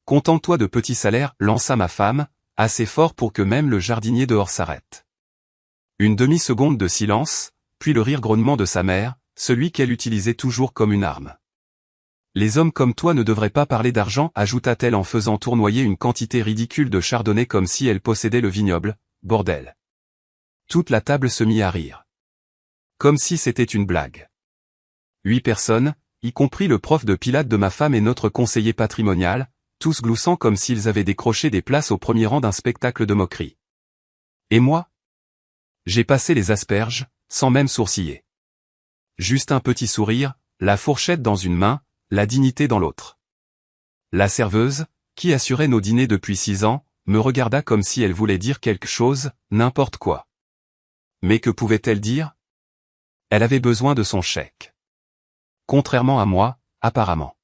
Contente-toi de petits salaires, lança ma femme, assez fort pour que même le jardinier dehors s'arrête. Une demi-seconde de silence, puis le rire grognement de sa mère, celui qu'elle utilisait toujours comme une arme. Les hommes comme toi ne devraient pas parler d'argent, ajouta-t-elle en faisant tournoyer une quantité ridicule de chardonnay comme si elle possédait le vignoble, bordel. Toute la table se mit à rire. Comme si c'était une blague. 8 personnes, y compris le prof de pilates de ma femme et notre conseiller patrimonial, tous gloussant comme s'ils avaient décroché des places au premier rang d'un spectacle de moquerie. Et moi? J'ai passé les asperges, sans même sourciller. Juste un petit sourire, la fourchette dans une main, la dignité dans l'autre. La serveuse, qui assurait nos dîners depuis 6 ans, me regarda comme si elle voulait dire quelque chose, n'importe quoi. Mais que pouvait-elle dire? Elle avait besoin de son chèque. Contrairement à moi, apparemment.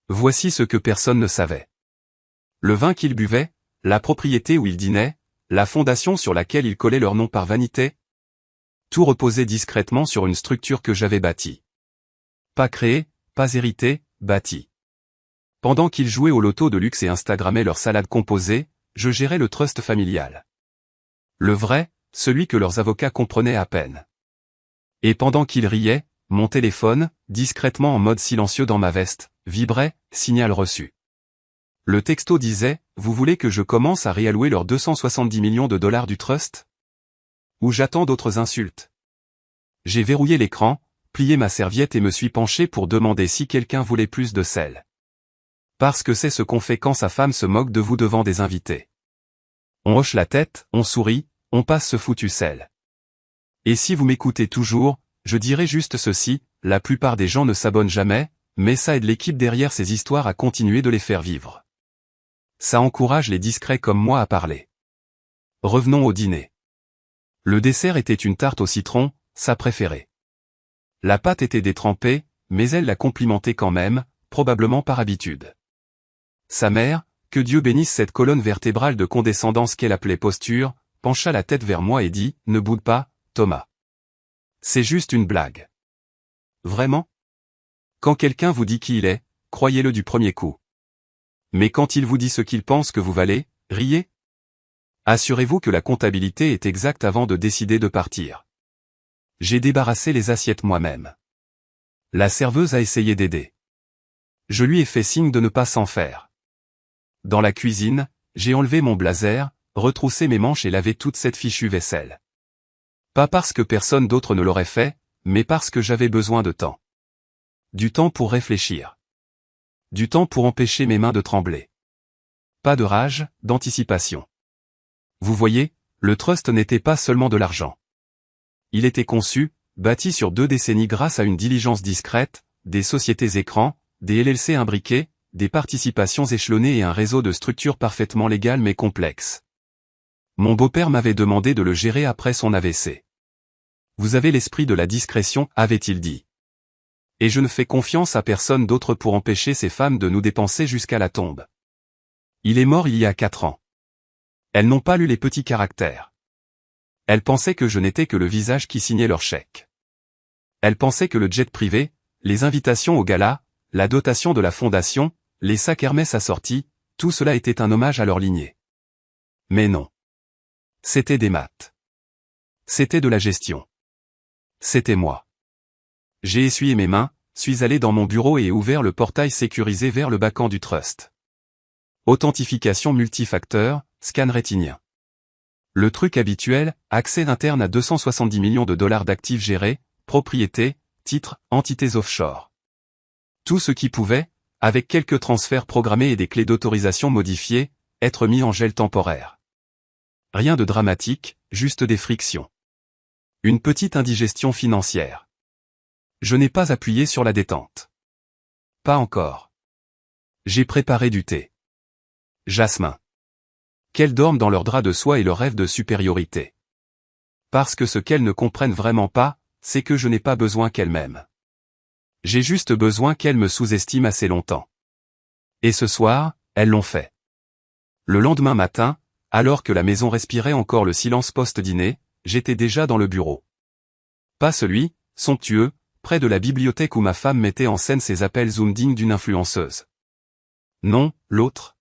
Voici ce que personne ne savait. Le vin qu'il buvait, la propriété où il dînait, la fondation sur laquelle il collait leur nom par vanité. Tout reposait discrètement sur une structure que j'avais bâtie. Pas créée, pas héritée, bâtie. Pendant qu'ils jouaient au loto de luxe et instagrammaient leur salade composée, je gérais le trust familial. Le vrai, celui que leurs avocats comprenaient à peine. Et pendant qu'ils riaient, mon téléphone, discrètement en mode silencieux dans ma veste, vibrait, signal reçu. Le texto disait, vous voulez que je commence à réallouer leurs 270 millions de dollars du trust? Ou j'attends d'autres insultes? J'ai verrouillé l'écran, plié ma serviette et me suis penché pour demander si quelqu'un voulait plus de sel. Parce que c'est ce qu'on fait quand sa femme se moque de vous devant des invités. On hoche la tête, on sourit, on passe ce foutu sel. Et si vous m'écoutez toujours, je dirai juste ceci, la plupart des gens ne s'abonnent jamais, mais ça aide l'équipe derrière ces histoires à continuer de les faire vivre. Ça encourage les discrets comme moi à parler. Revenons au dîner. Le dessert était une tarte au citron, sa préférée. La pâte était détrempée, mais elle la complimentait quand même, probablement par habitude. Sa mère, que Dieu bénisse cette colonne vertébrale de condescendance qu'elle appelait posture, pencha la tête vers moi et dit, ne boude pas, Thomas. C'est juste une blague. Vraiment? Quand quelqu'un vous dit qui il est, croyez-le du premier coup. Mais quand il vous dit ce qu'il pense que vous valez, riez. Assurez-vous que la comptabilité est exacte avant de décider de partir. J'ai débarrassé les assiettes moi-même. La serveuse a essayé d'aider. Je lui ai fait signe de ne pas s'en faire. Dans la cuisine, j'ai enlevé mon blazer, retroussé mes manches et lavé toute cette fichue vaisselle. Pas parce que personne d'autre ne l'aurait fait, mais parce que j'avais besoin de temps. Du temps pour réfléchir. Du temps pour empêcher mes mains de trembler. Pas de rage, d'anticipation. Vous voyez, le trust n'était pas seulement de l'argent. Il était conçu, bâti sur 2 décennies grâce à une diligence discrète, des sociétés écrans, des LLC imbriqués, des participations échelonnées et un réseau de structures parfaitement légales mais complexes. Mon beau-père m'avait demandé de le gérer après son AVC. Vous avez l'esprit de la discrétion, avait-il dit. Et je ne fais confiance à personne d'autre pour empêcher ces femmes de nous dépenser jusqu'à la tombe. Il est mort il y a 4 ans. Elles n'ont pas lu les petits caractères. Elles pensaient que je n'étais que le visage qui signait leurs chèques. Elles pensaient que le jet privé, les invitations au gala, la dotation de la fondation, les sacs Hermès assortis, tout cela était un hommage à leur lignée. Mais non. C'était des maths. C'était de la gestion. C'était moi. J'ai essuyé mes mains, suis allé dans mon bureau et ouvert le portail sécurisé vers le backend du trust. Authentification multifacteur, scan rétinien. Le truc habituel, accès interne à 270 millions de dollars d'actifs gérés, propriétés, titres, entités offshore. Tout ce qui pouvait, avec quelques transferts programmés et des clés d'autorisation modifiées, être mis en gel temporaire. Rien de dramatique, juste des frictions. Une petite indigestion financière. Je n'ai pas appuyé sur la détente. Pas encore. J'ai préparé du thé. Jasmin. Qu'elles dorment dans leurs draps de soie et leur rêve de supériorité. Parce que ce qu'elles ne comprennent vraiment pas, c'est que je n'ai pas besoin qu'elles m'aiment. J'ai juste besoin qu'elles me sous-estiment assez longtemps. Et ce soir, elles l'ont fait. Le lendemain matin, alors que la maison respirait encore le silence post-dîner, j'étais déjà dans le bureau. Pas celui, somptueux, près de la bibliothèque où ma femme mettait en scène ses appels Zoom dignes d'une influenceuse. Non, l'autre.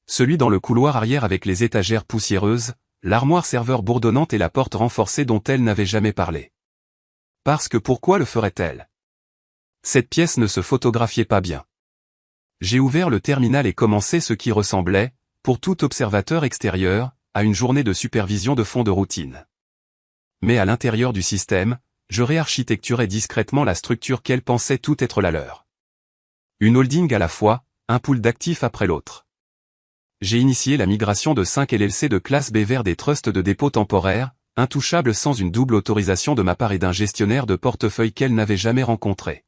Celui dans le couloir arrière avec les étagères poussiéreuses, l'armoire serveur bourdonnante et la porte renforcée dont elle n'avait jamais parlé. Parce que pourquoi le ferait-elle? Cette pièce ne se photographiait pas bien. J'ai ouvert le terminal et commencé ce qui ressemblait, pour tout observateur extérieur, à une journée de supervision de fond de routine. Mais à l'intérieur du système, je réarchitecturais discrètement la structure qu'elle pensait tout être la leur. Une holding à la fois, un pool d'actifs après l'autre. J'ai initié la migration de 5 LLC de classe B vers des trusts de dépôt temporaire, intouchables sans une double autorisation de ma part et d'un gestionnaire de portefeuille qu'elle n'avait jamais rencontré.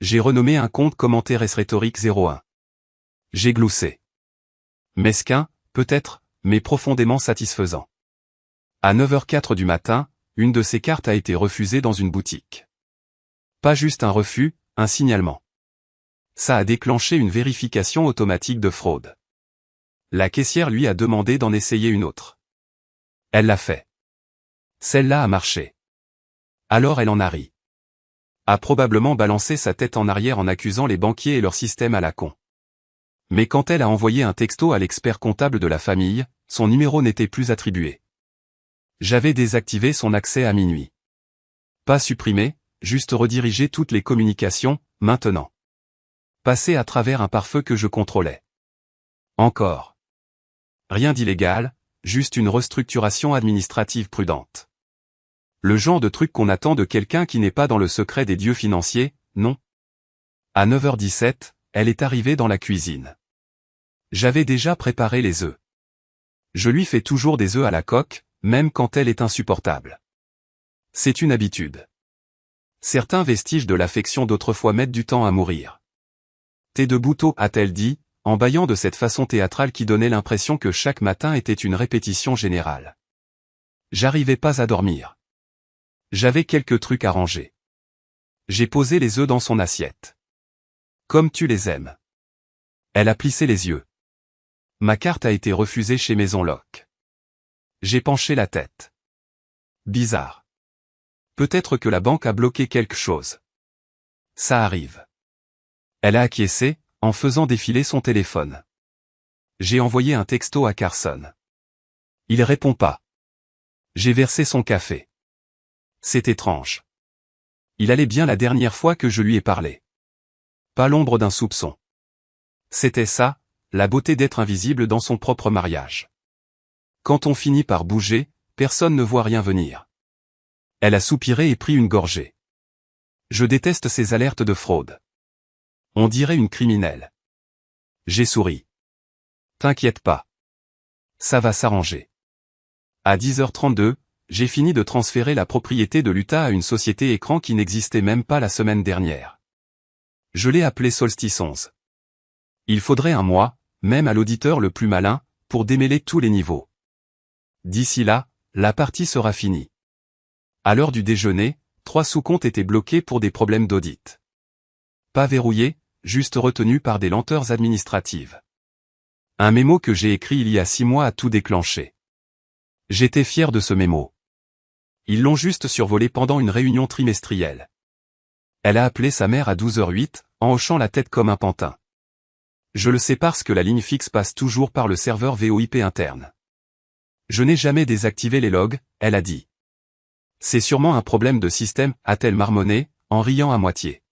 J'ai renommé un compte commentaire rhétorique 01. J'ai gloussé. Mesquin, peut-être, mais profondément satisfaisant. À 9h04 du matin, une de ces cartes a été refusée dans une boutique. Pas juste un refus, un signalement. Ça a déclenché une vérification automatique de fraude. La caissière lui a demandé d'en essayer une autre. Elle l'a fait. Celle-là a marché. Alors elle en a ri. A probablement balancé sa tête en arrière en accusant les banquiers et leur système à la con. Mais quand elle a envoyé un texto à l'expert comptable de la famille, son numéro n'était plus attribué. J'avais désactivé son accès à minuit. Pas supprimé, juste rediriger toutes les communications, maintenant. Passer à travers un pare-feu que je contrôlais. Encore. Rien d'illégal, juste une restructuration administrative prudente. Le genre de truc qu'on attend de quelqu'un qui n'est pas dans le secret des dieux financiers, non? À 9h17, elle est arrivée dans la cuisine. J'avais déjà préparé les œufs. Je lui fais toujours des œufs à la coque, même quand elle est insupportable. C'est une habitude. Certains vestiges de l'affection d'autrefois mettent du temps à mourir. T'es debout tôt, a-t-elle dit, en bâillant de cette façon théâtrale qui donnait l'impression que chaque matin était une répétition générale. J'arrivais pas à dormir. J'avais quelques trucs à ranger. J'ai posé les œufs dans son assiette. Comme tu les aimes. Elle a plissé les yeux. Ma carte a été refusée chez Maison Loc. J'ai penché la tête. Bizarre. Peut-être que la banque a bloqué quelque chose. Ça arrive. Elle a acquiescé, en faisant défiler son téléphone. J'ai envoyé un texto à Carson. Il répond pas. J'ai versé son café. C'est étrange. Il allait bien la dernière fois que je lui ai parlé. Pas l'ombre d'un soupçon. C'était ça, la beauté d'être invisible dans son propre mariage. Quand on finit par bouger, personne ne voit rien venir. Elle a soupiré et pris une gorgée. Je déteste ces alertes de fraude. On dirait une criminelle. J'ai souri. T'inquiète pas. Ça va s'arranger. À 10h32, j'ai fini de transférer la propriété de l'Utah à une société écran qui n'existait même pas la semaine dernière. Je l'ai appelée Solstice 11. Il faudrait un mois, même à l'auditeur le plus malin, pour démêler tous les niveaux. D'ici là, la partie sera finie. À l'heure du déjeuner, 3 sous-comptes étaient bloqués pour des problèmes d'audit. Pas verrouillés, juste retenus par des lenteurs administratives. Un mémo que j'ai écrit il y a 6 mois a tout déclenché. J'étais fier de ce mémo. Ils l'ont juste survolé pendant une réunion trimestrielle. Elle a appelé sa mère à 12h08, en hochant la tête comme un pantin. Je le sais parce que la ligne fixe passe toujours par le serveur VoIP interne. Je n'ai jamais désactivé les logs, elle a dit. C'est sûrement un problème de système, a-t-elle marmonné, en riant à moitié.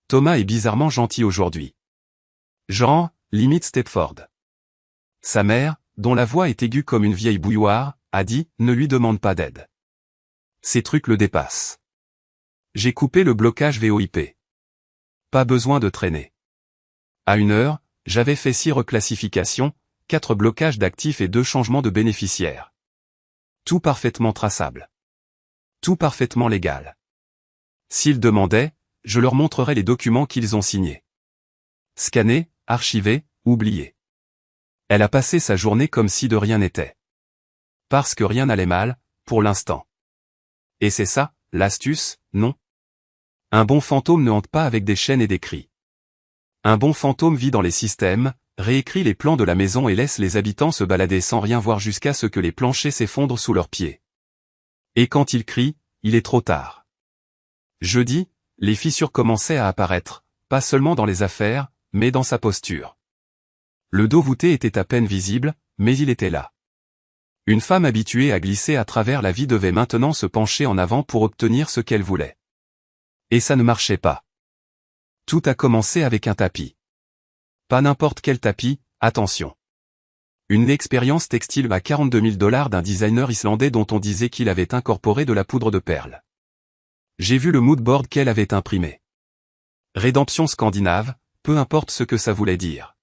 Thomas est bizarrement gentil aujourd'hui. Genre, limite Stepford. Sa mère, dont la voix est aiguë comme une vieille bouilloire, a dit « Ne lui demande pas d'aide. » Ces trucs le dépassent. J'ai coupé le blocage VoIP. Pas besoin de traîner. À 1h, j'avais fait 6 reclassifications, 4 blocages d'actifs et 2 changements de bénéficiaires. Tout parfaitement traçable. Tout parfaitement légal. S'ils demandaient, je leur montrerais les documents qu'ils ont signés. Scannés, archivés, oubliés. Elle a passé sa journée comme si de rien n'était. Parce que rien n'allait mal, pour l'instant. Et c'est ça, l'astuce, non? Un bon fantôme ne hante pas avec des chaînes et des cris. Un bon fantôme vit dans les systèmes, réécrit les plans de la maison et laisse les habitants se balader sans rien voir jusqu'à ce que les planchers s'effondrent sous leurs pieds. Et quand il crie, il est trop tard. Jeudi, les fissures commençaient à apparaître, pas seulement dans les affaires, mais dans sa posture. Le dos voûté était à peine visible, mais il était là. Une femme habituée à glisser à travers la vie devait maintenant se pencher en avant pour obtenir ce qu'elle voulait. Et ça ne marchait pas. Tout a commencé avec un tapis. Pas n'importe quel tapis, attention. Une expérience textile à 42 000 $ d'un designer islandais dont on disait qu'il avait incorporé de la poudre de perles. J'ai vu le moodboard qu'elle avait imprimé. Rédemption scandinave, peu importe ce que ça voulait dire.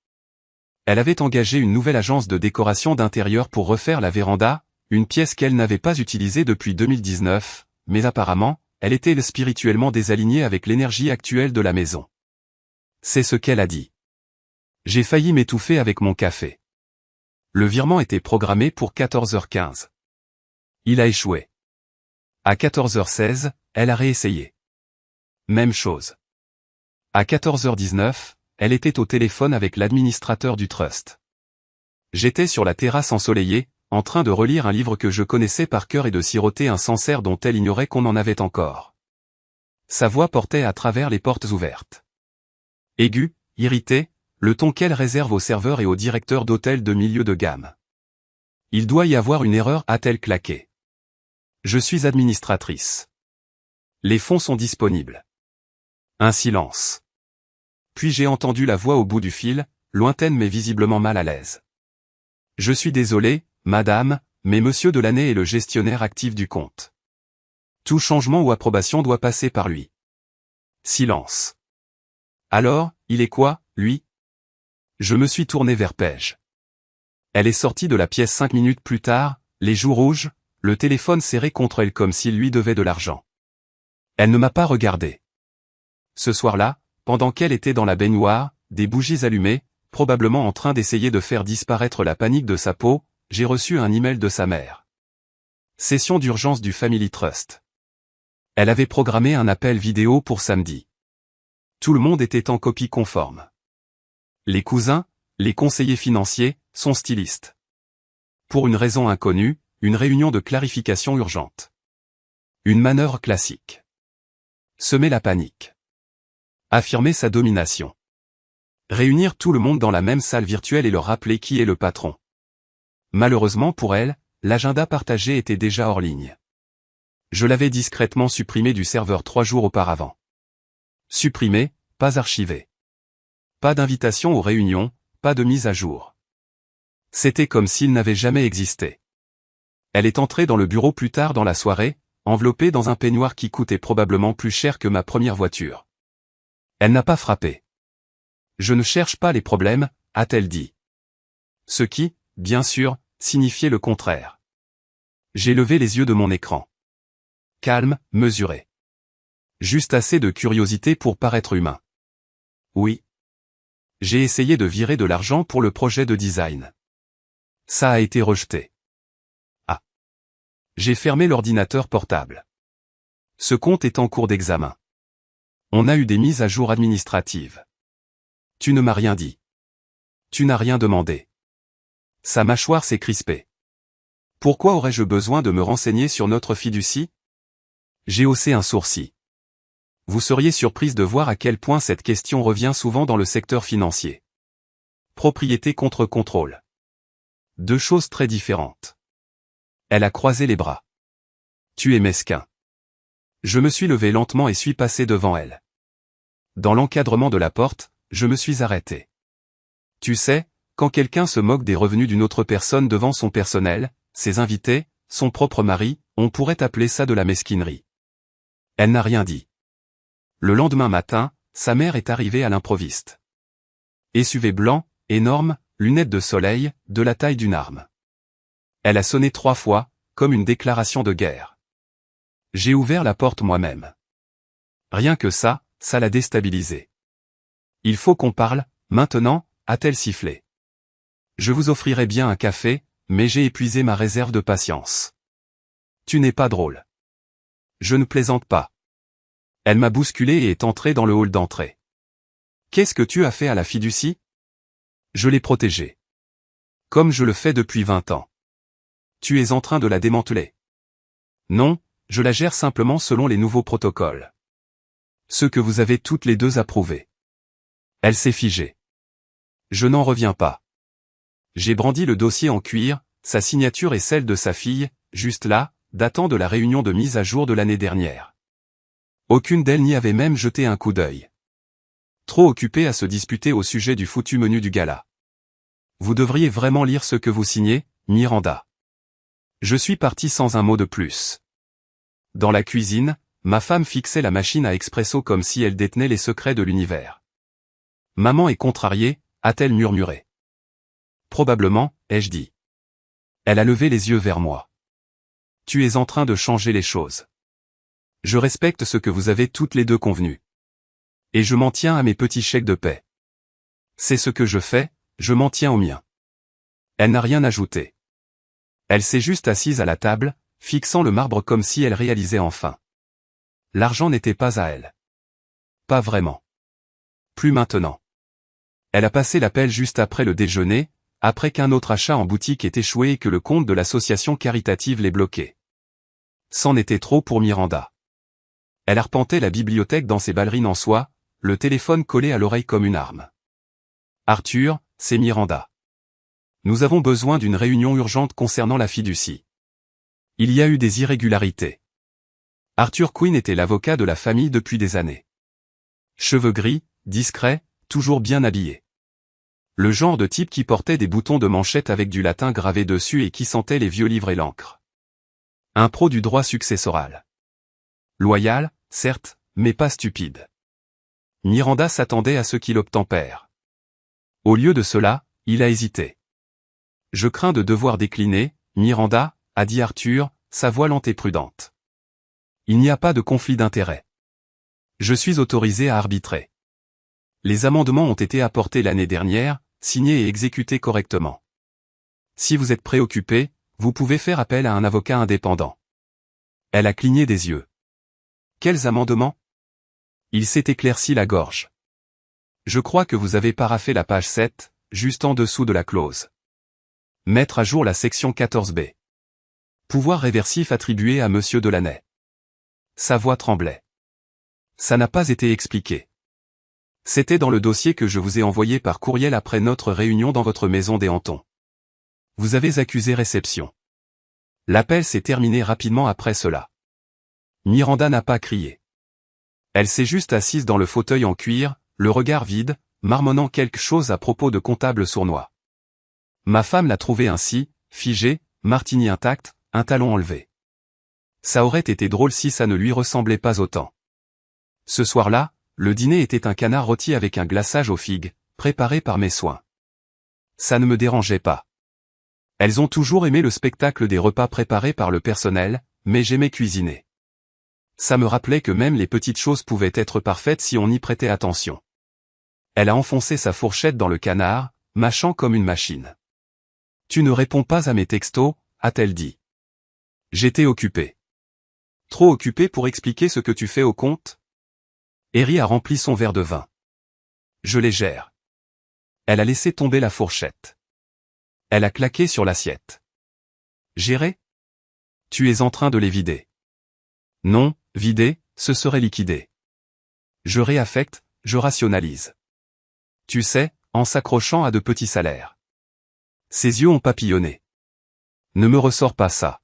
Elle avait engagé une nouvelle agence de décoration d'intérieur pour refaire la véranda, une pièce qu'elle n'avait pas utilisée depuis 2019, mais apparemment, elle était spirituellement désalignée avec l'énergie actuelle de la maison. C'est ce qu'elle a dit. J'ai failli m'étouffer avec mon café. Le virement était programmé pour 14h15. Il a échoué. À 14h16, elle a réessayé. Même chose. À 14h19, elle était au téléphone avec l'administrateur du trust. J'étais sur la terrasse ensoleillée, en train de relire un livre que je connaissais par cœur et de siroter un Sancerre dont elle ignorait qu'on en avait encore. Sa voix portait à travers les portes ouvertes. Aiguë, irritée, le ton qu'elle réserve aux serveurs et aux directeurs d'hôtels de milieu de gamme. Il doit y avoir une erreur, a-t-elle claqué. Je suis administratrice. Les fonds sont disponibles. Un silence. Puis j'ai entendu la voix au bout du fil, lointaine mais visiblement mal à l'aise. Je suis désolé, madame, mais monsieur Delaney est le gestionnaire actif du compte. Tout changement ou approbation doit passer par lui. Silence. Alors, il est quoi, lui? Je me suis tourné vers Paige. Elle est sortie de la pièce 5 minutes plus tard, les joues rouges, le téléphone serré contre elle comme s'il lui devait de l'argent. Elle ne m'a pas regardé. Ce soir-là, pendant qu'elle était dans la baignoire, des bougies allumées, probablement en train d'essayer de faire disparaître la panique de sa peau, j'ai reçu un email de sa mère. Session d'urgence du Family Trust. Elle avait programmé un appel vidéo pour samedi. Tout le monde était en copie conforme. Les cousins, les conseillers financiers, son styliste. Pour une raison inconnue, une réunion de clarification urgente. Une manœuvre classique. Semer la panique. Affirmer sa domination. Réunir tout le monde dans la même salle virtuelle et leur rappeler qui est le patron. Malheureusement pour elle, l'agenda partagé était déjà hors ligne. Je l'avais discrètement supprimé du serveur 3 jours auparavant. Supprimé, pas archivé. Pas d'invitation aux réunions, pas de mise à jour. C'était comme s'il n'avait jamais existé. Elle est entrée dans le bureau plus tard dans la soirée, enveloppée dans un peignoir qui coûtait probablement plus cher que ma première voiture. Elle n'a pas frappé. Je ne cherche pas les problèmes, a-t-elle dit. Ce qui, bien sûr, signifiait le contraire. J'ai levé les yeux de mon écran. Calme, mesuré. Juste assez de curiosité pour paraître humain. Oui. J'ai essayé de virer de l'argent pour le projet de design. Ça a été rejeté. Ah. J'ai fermé l'ordinateur portable. Ce compte est en cours d'examen. On a eu des mises à jour administratives. Tu ne m'as rien dit. Tu n'as rien demandé. Sa mâchoire s'est crispée. Pourquoi aurais-je besoin de me renseigner sur notre fiducie? J'ai haussé un sourcil. Vous seriez surprise de voir à quel point cette question revient souvent dans le secteur financier. Propriété contre contrôle. Deux choses très différentes. Elle a croisé les bras. Tu es mesquin. Je me suis levé lentement et suis passé devant elle. Dans l'encadrement de la porte, je me suis arrêté. Tu sais, quand quelqu'un se moque des revenus d'une autre personne devant son personnel, ses invités, son propre mari, on pourrait appeler ça de la mesquinerie. Elle n'a rien dit. Le lendemain matin, sa mère est arrivée à l'improviste. SUV blanc, énorme, lunettes de soleil, de la taille d'une arme. Elle a sonné 3 fois, comme une déclaration de guerre. J'ai ouvert la porte moi-même. Rien que ça, ça l'a déstabilisée. Il faut qu'on parle, maintenant, a-t-elle sifflé. Je vous offrirai bien un café, mais j'ai épuisé ma réserve de patience. Tu n'es pas drôle. Je ne plaisante pas. Elle m'a bousculé et est entrée dans le hall d'entrée. Qu'est-ce que tu as fait à la fiducie? Je l'ai protégée. Comme je le fais depuis 20 ans. Tu es en train de la démanteler. Non, je la gère simplement selon les nouveaux protocoles. Ceux que vous avez toutes les deux approuvés. Elle s'est figée. Je n'en reviens pas. J'ai brandi le dossier en cuir, sa signature et celle de sa fille, juste là, datant de la réunion de mise à jour de l'année dernière. Aucune d'elles n'y avait même jeté un coup d'œil. Trop occupée à se disputer au sujet du foutu menu du gala. Vous devriez vraiment lire ce que vous signez, Miranda. Je suis parti sans un mot de plus. Dans la cuisine, ma femme fixait la machine à expresso comme si elle détenait les secrets de l'univers. Maman est contrariée, a-t-elle murmuré. Probablement, ai-je dit. Elle a levé les yeux vers moi. Tu es en train de changer les choses. Je respecte ce que vous avez toutes les deux convenu. Et je m'en tiens à mes petits chèques de paie. C'est ce que je fais, je m'en tiens au mien. Elle n'a rien ajouté. Elle s'est juste assise à la table, fixant le marbre comme si elle réalisait enfin. L'argent n'était pas à elle. Pas vraiment. Plus maintenant. Elle a passé l'appel juste après le déjeuner, après qu'un autre achat en boutique ait échoué et que le compte de l'association caritative l'ait bloqué. C'en était trop pour Miranda. Elle arpentait la bibliothèque dans ses ballerines en soie, le téléphone collé à l'oreille comme une arme. Arthur, c'est Miranda. Nous avons besoin d'une réunion urgente concernant la fiducie. Il y a eu des irrégularités. Arthur Quinn était l'avocat de la famille depuis des années. Cheveux gris, discret, toujours bien habillé. Le genre de type qui portait des boutons de manchette avec du latin gravé dessus et qui sentait les vieux livres et l'encre. Un pro du droit successoral. Loyal, certes, mais pas stupide. Miranda s'attendait à ce qu'il obtempère. Au lieu de cela, il a hésité. Je crains de devoir décliner, Miranda, a dit Arthur, sa voix lente et prudente. Il n'y a pas de conflit d'intérêts. Je suis autorisé à arbitrer. Les amendements ont été apportés l'année dernière, signés et exécutés correctement. Si vous êtes préoccupé, vous pouvez faire appel à un avocat indépendant. Elle a cligné des yeux. Quels amendements? Il s'est éclairci la gorge. Je crois que vous avez paraphé la page 7, juste en dessous de la clause. Mettre à jour la section 14b. Pouvoir réversif attribué à Monsieur Delaney. Sa voix tremblait. Ça n'a pas été expliqué. C'était dans le dossier que je vous ai envoyé par courriel après notre réunion dans votre maison des Hantons. Vous avez accusé réception. L'appel s'est terminé rapidement après cela. Miranda n'a pas crié. Elle s'est juste assise dans le fauteuil en cuir, le regard vide, marmonnant quelque chose à propos de comptable sournois. Ma femme l'a trouvé ainsi, figé, martini intact, un talon enlevé. Ça aurait été drôle si ça ne lui ressemblait pas autant. Ce soir-là, le dîner était un canard rôti avec un glaçage aux figues, préparé par mes soins. Ça ne me dérangeait pas. Elles ont toujours aimé le spectacle des repas préparés par le personnel, mais j'aimais cuisiner. Ça me rappelait que même les petites choses pouvaient être parfaites si on y prêtait attention. Elle a enfoncé sa fourchette dans le canard, mâchant comme une machine. Tu ne réponds pas à mes textos, a-t-elle dit. J'étais occupé. Trop occupé pour expliquer ce que tu fais au compte? Harry a rempli son verre de vin. Je les gère. Elle a laissé tomber la fourchette. Elle a claqué sur l'assiette. Gérer? Tu es en train de les vider. Non, vider, ce serait liquider. Je réaffecte, je rationalise. Tu sais, en s'accrochant à de petits salaires. Ses yeux ont papillonné. Ne me ressors pas ça.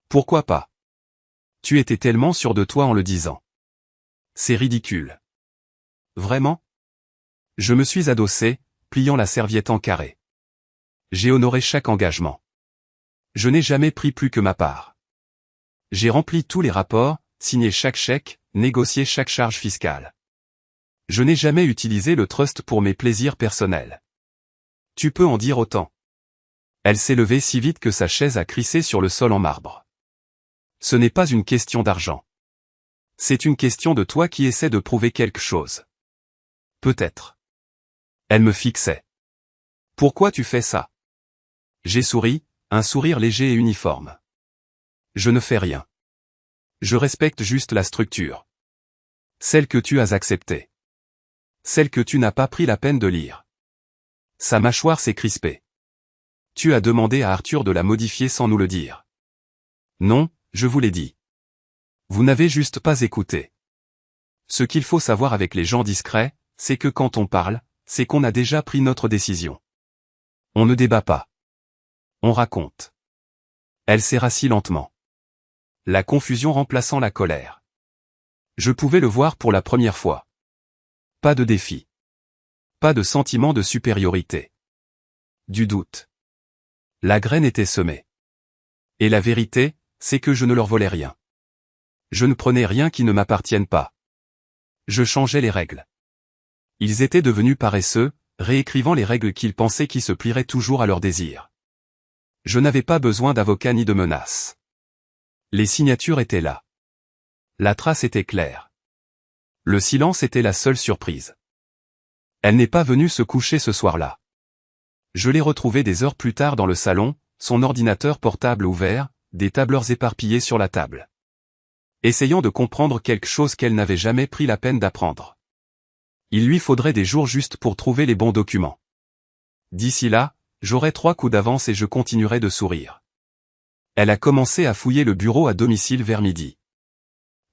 Pourquoi pas? Tu étais tellement sûr de toi en le disant. C'est ridicule. Vraiment? Je me suis adossé, pliant la serviette en carré. J'ai honoré chaque engagement. Je n'ai jamais pris plus que ma part. J'ai rempli tous les rapports, signé chaque chèque, négocié chaque charge fiscale. Je n'ai jamais utilisé le trust pour mes plaisirs personnels. Tu peux en dire autant. Elle s'est levée si vite que sa chaise a crissé sur le sol en marbre. Ce n'est pas une question d'argent. C'est une question de toi qui essaie de prouver quelque chose. Peut-être. Elle me fixait. Pourquoi tu fais ça? J'ai souri, un sourire léger et uniforme. Je ne fais rien. Je respecte juste la structure. Celle que tu as acceptée. Celle que tu n'as pas pris la peine de lire. Sa mâchoire s'est crispée. Tu as demandé à Arthur de la modifier sans nous le dire. Non, je vous l'ai dit. Vous n'avez juste pas écouté. Ce qu'il faut savoir avec les gens discrets, c'est que quand on parle, c'est qu'on a déjà pris notre décision. On ne débat pas. On raconte. Elle s'est rassie lentement. La confusion remplaçant la colère. Je pouvais le voir pour la première fois. Pas de défi. Pas de sentiment de supériorité. Du doute. La graine était semée. Et la vérité, c'est que je ne leur volais rien. Je ne prenais rien qui ne m'appartienne pas. Je changeais les règles. Ils étaient devenus paresseux, réécrivant les règles qu'ils pensaient qui se plieraient toujours à leurs désirs. Je n'avais pas besoin d'avocat ni de menaces. Les signatures étaient là. La trace était claire. Le silence était la seule surprise. Elle n'est pas venue se coucher ce soir-là. Je l'ai retrouvée des heures plus tard dans le salon, son ordinateur portable ouvert, des tableurs éparpillés sur la table. Essayant de comprendre quelque chose qu'elle n'avait jamais pris la peine d'apprendre. Il lui faudrait des jours justes pour trouver les bons documents. D'ici là, j'aurai 3 coups d'avance et je continuerai de sourire. Elle a commencé à fouiller le bureau à domicile vers midi.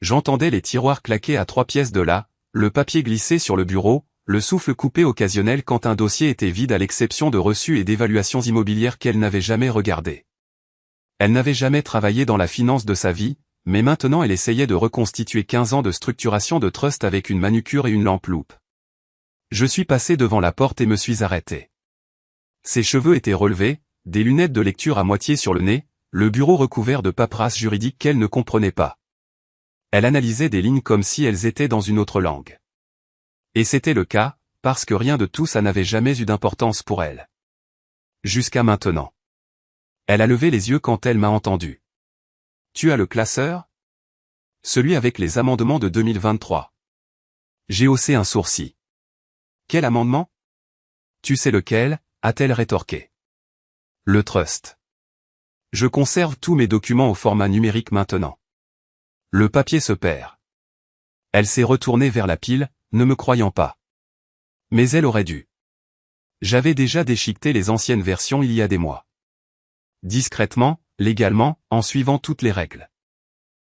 J'entendais les tiroirs claquer à 3 pièces de là, le papier glisser sur le bureau, le souffle coupé occasionnel quand un dossier était vide à l'exception de reçus et d'évaluations immobilières qu'elle n'avait jamais regardées. Elle n'avait jamais travaillé dans la finance de sa vie, mais maintenant elle essayait de reconstituer 15 ans de structuration de trust avec une manucure et une lampe-loupe. Je suis passé devant la porte et me suis arrêté. Ses cheveux étaient relevés, des lunettes de lecture à moitié sur le nez, le bureau recouvert de paperasse juridique qu'elle ne comprenait pas. Elle analysait des lignes comme si elles étaient dans une autre langue. Et c'était le cas, parce que rien de tout ça n'avait jamais eu d'importance pour elle. Jusqu'à maintenant. Elle a levé les yeux quand elle m'a entendu. Tu as le classeur? Celui avec les amendements de 2023. J'ai haussé un sourcil. Quel amendement? Tu sais lequel? A-t-elle rétorqué. Le trust. Je conserve tous mes documents au format numérique maintenant. Le papier se perd. Elle s'est retournée vers la pile, ne me croyant pas. Mais elle aurait dû. J'avais déjà déchiqueté les anciennes versions il y a des mois. Discrètement, légalement, en suivant toutes les règles.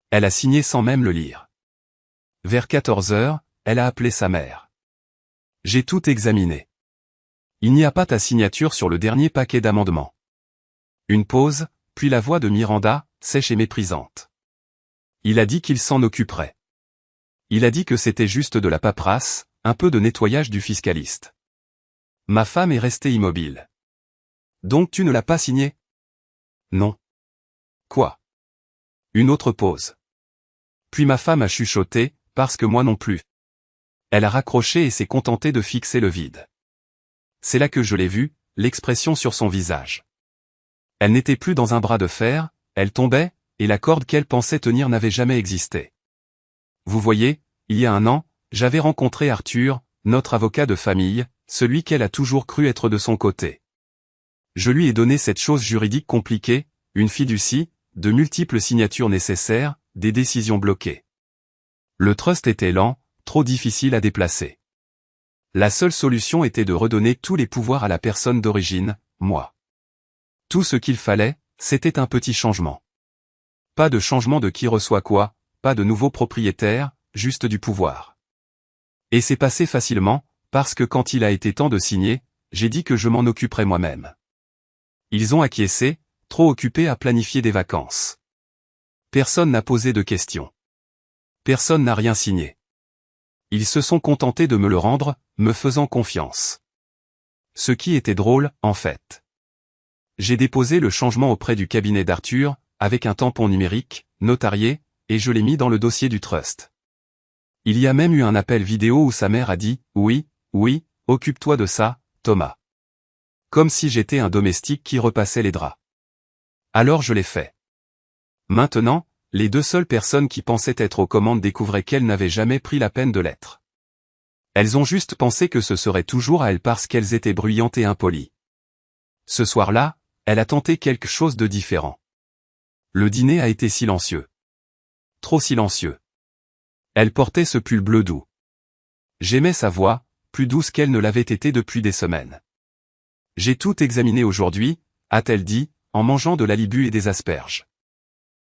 Elle a signé sans même le lire. Vers 14 heures, elle a appelé sa mère. J'ai tout examiné. Il n'y a pas ta signature sur le dernier paquet d'amendements. Une pause, puis la voix de Miranda, sèche et méprisante. Il a dit qu'il s'en occuperait. Il a dit que c'était juste de la paperasse, un peu de nettoyage du fiscaliste. Ma femme est restée immobile. Donc tu ne l'as pas signé? Non. Quoi? Une autre pause. Puis ma femme a chuchoté, parce que moi non plus. Elle a raccroché et s'est contentée de fixer le vide. C'est là que je l'ai vue, l'expression sur son visage. Elle n'était plus dans un bras de fer, elle tombait, et la corde qu'elle pensait tenir n'avait jamais existé. Vous voyez, il y a 1 an, j'avais rencontré Arthur, notre avocat de famille, celui qu'elle a toujours cru être de son côté. Je lui ai donné cette chose juridique compliquée, une fiducie, de multiples signatures nécessaires, des décisions bloquées. Le trust était lent, trop difficile à déplacer. La seule solution était de redonner tous les pouvoirs à la personne d'origine, moi. Tout ce qu'il fallait, c'était un petit changement. Pas de changement de qui reçoit quoi, pas de nouveau propriétaire, juste du pouvoir. Et c'est passé facilement, parce que quand il a été temps de signer, j'ai dit que je m'en occuperais moi-même. Ils ont acquiescé, trop occupés à planifier des vacances. Personne n'a posé de questions. Personne n'a rien signé. Ils se sont contentés de me le rendre, me faisant confiance. Ce qui était drôle, en fait. J'ai déposé le changement auprès du cabinet d'Arthur, avec un tampon numérique, notarié, et je l'ai mis dans le dossier du trust. Il y a même eu un appel vidéo où sa mère a dit « Oui, oui, occupe-toi de ça, Thomas. » Comme si j'étais un domestique qui repassait les draps. Alors je l'ai fait. Maintenant, les 2 seules personnes qui pensaient être aux commandes découvraient qu'elles n'avaient jamais pris la peine de l'être. Elles ont juste pensé que ce serait toujours à elles parce qu'elles étaient bruyantes et impolies. Ce soir-là, elle a tenté quelque chose de différent. Le dîner a été silencieux. Trop silencieux. Elle portait ce pull bleu doux. J'aimais sa voix, plus douce qu'elle ne l'avait été depuis des semaines. J'ai tout examiné aujourd'hui, a-t-elle dit, en mangeant de l'alibu et des asperges.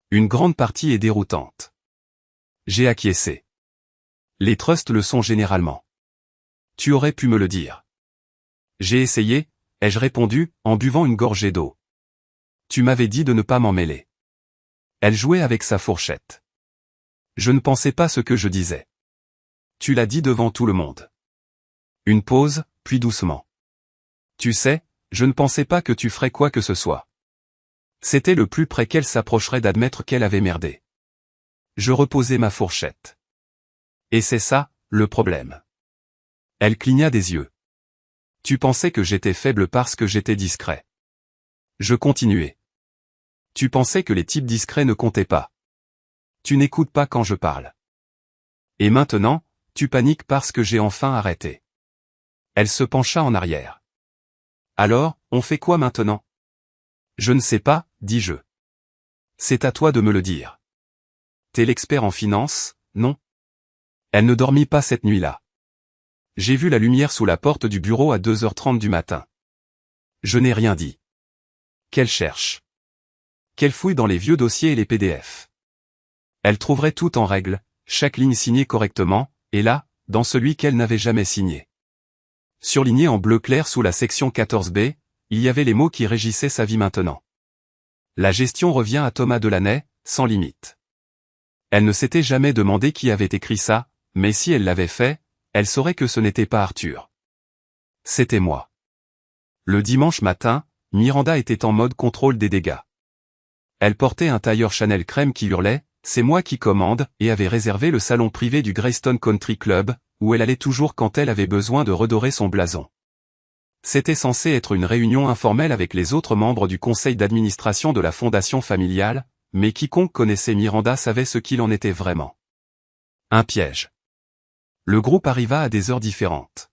Une grande partie est déroutante. J'ai acquiescé. Les trusts le sont généralement. Tu aurais pu me le dire. J'ai essayé, ai-je répondu, en buvant une gorgée d'eau. Tu m'avais dit de ne pas m'en mêler. Elle jouait avec sa fourchette. Je ne pensais pas ce que je disais. Tu l'as dit devant tout le monde. Une pause, puis doucement. Tu sais, je ne pensais pas que tu ferais quoi que ce soit. C'était le plus près qu'elle s'approcherait d'admettre qu'elle avait merdé. Je reposai ma fourchette. Et c'est ça, le problème. Elle cligna des yeux. Tu pensais que j'étais faible parce que j'étais discret. Je continuai. Tu pensais que les types discrets ne comptaient pas. Tu n'écoutes pas quand je parle. Et maintenant, tu paniques parce que j'ai enfin arrêté. Elle se pencha en arrière. Alors, on fait quoi maintenant? Je ne sais pas, dis-je. C'est à toi de me le dire. T'es l'expert en finance, non? Elle ne dormit pas cette nuit-là. J'ai vu la lumière sous la porte du bureau à 2h30 du matin. Je n'ai rien dit. Qu'elle cherche. Qu'elle fouille dans les vieux dossiers et les PDF. Elle trouverait tout en règle, chaque ligne signée correctement, et là, dans celui qu'elle n'avait jamais signé. Surligné en bleu clair sous la section 14B, il y avait les mots qui régissaient sa vie maintenant. La gestion revient à Thomas Delaney, sans limite. Elle ne s'était jamais demandé qui avait écrit ça, mais si elle l'avait fait, elle saurait que ce n'était pas Arthur. C'était moi. Le dimanche matin, Miranda était en mode contrôle des dégâts. Elle portait un tailleur Chanel crème qui hurlait « C'est moi qui commande » et avait réservé le salon privé du Greystone Country Club, où elle allait toujours quand elle avait besoin de redorer son blason. C'était censé être une réunion informelle avec les autres membres du conseil d'administration de la fondation familiale, mais quiconque connaissait Miranda savait ce qu'il en était vraiment. Un piège. Le groupe arriva à des heures différentes.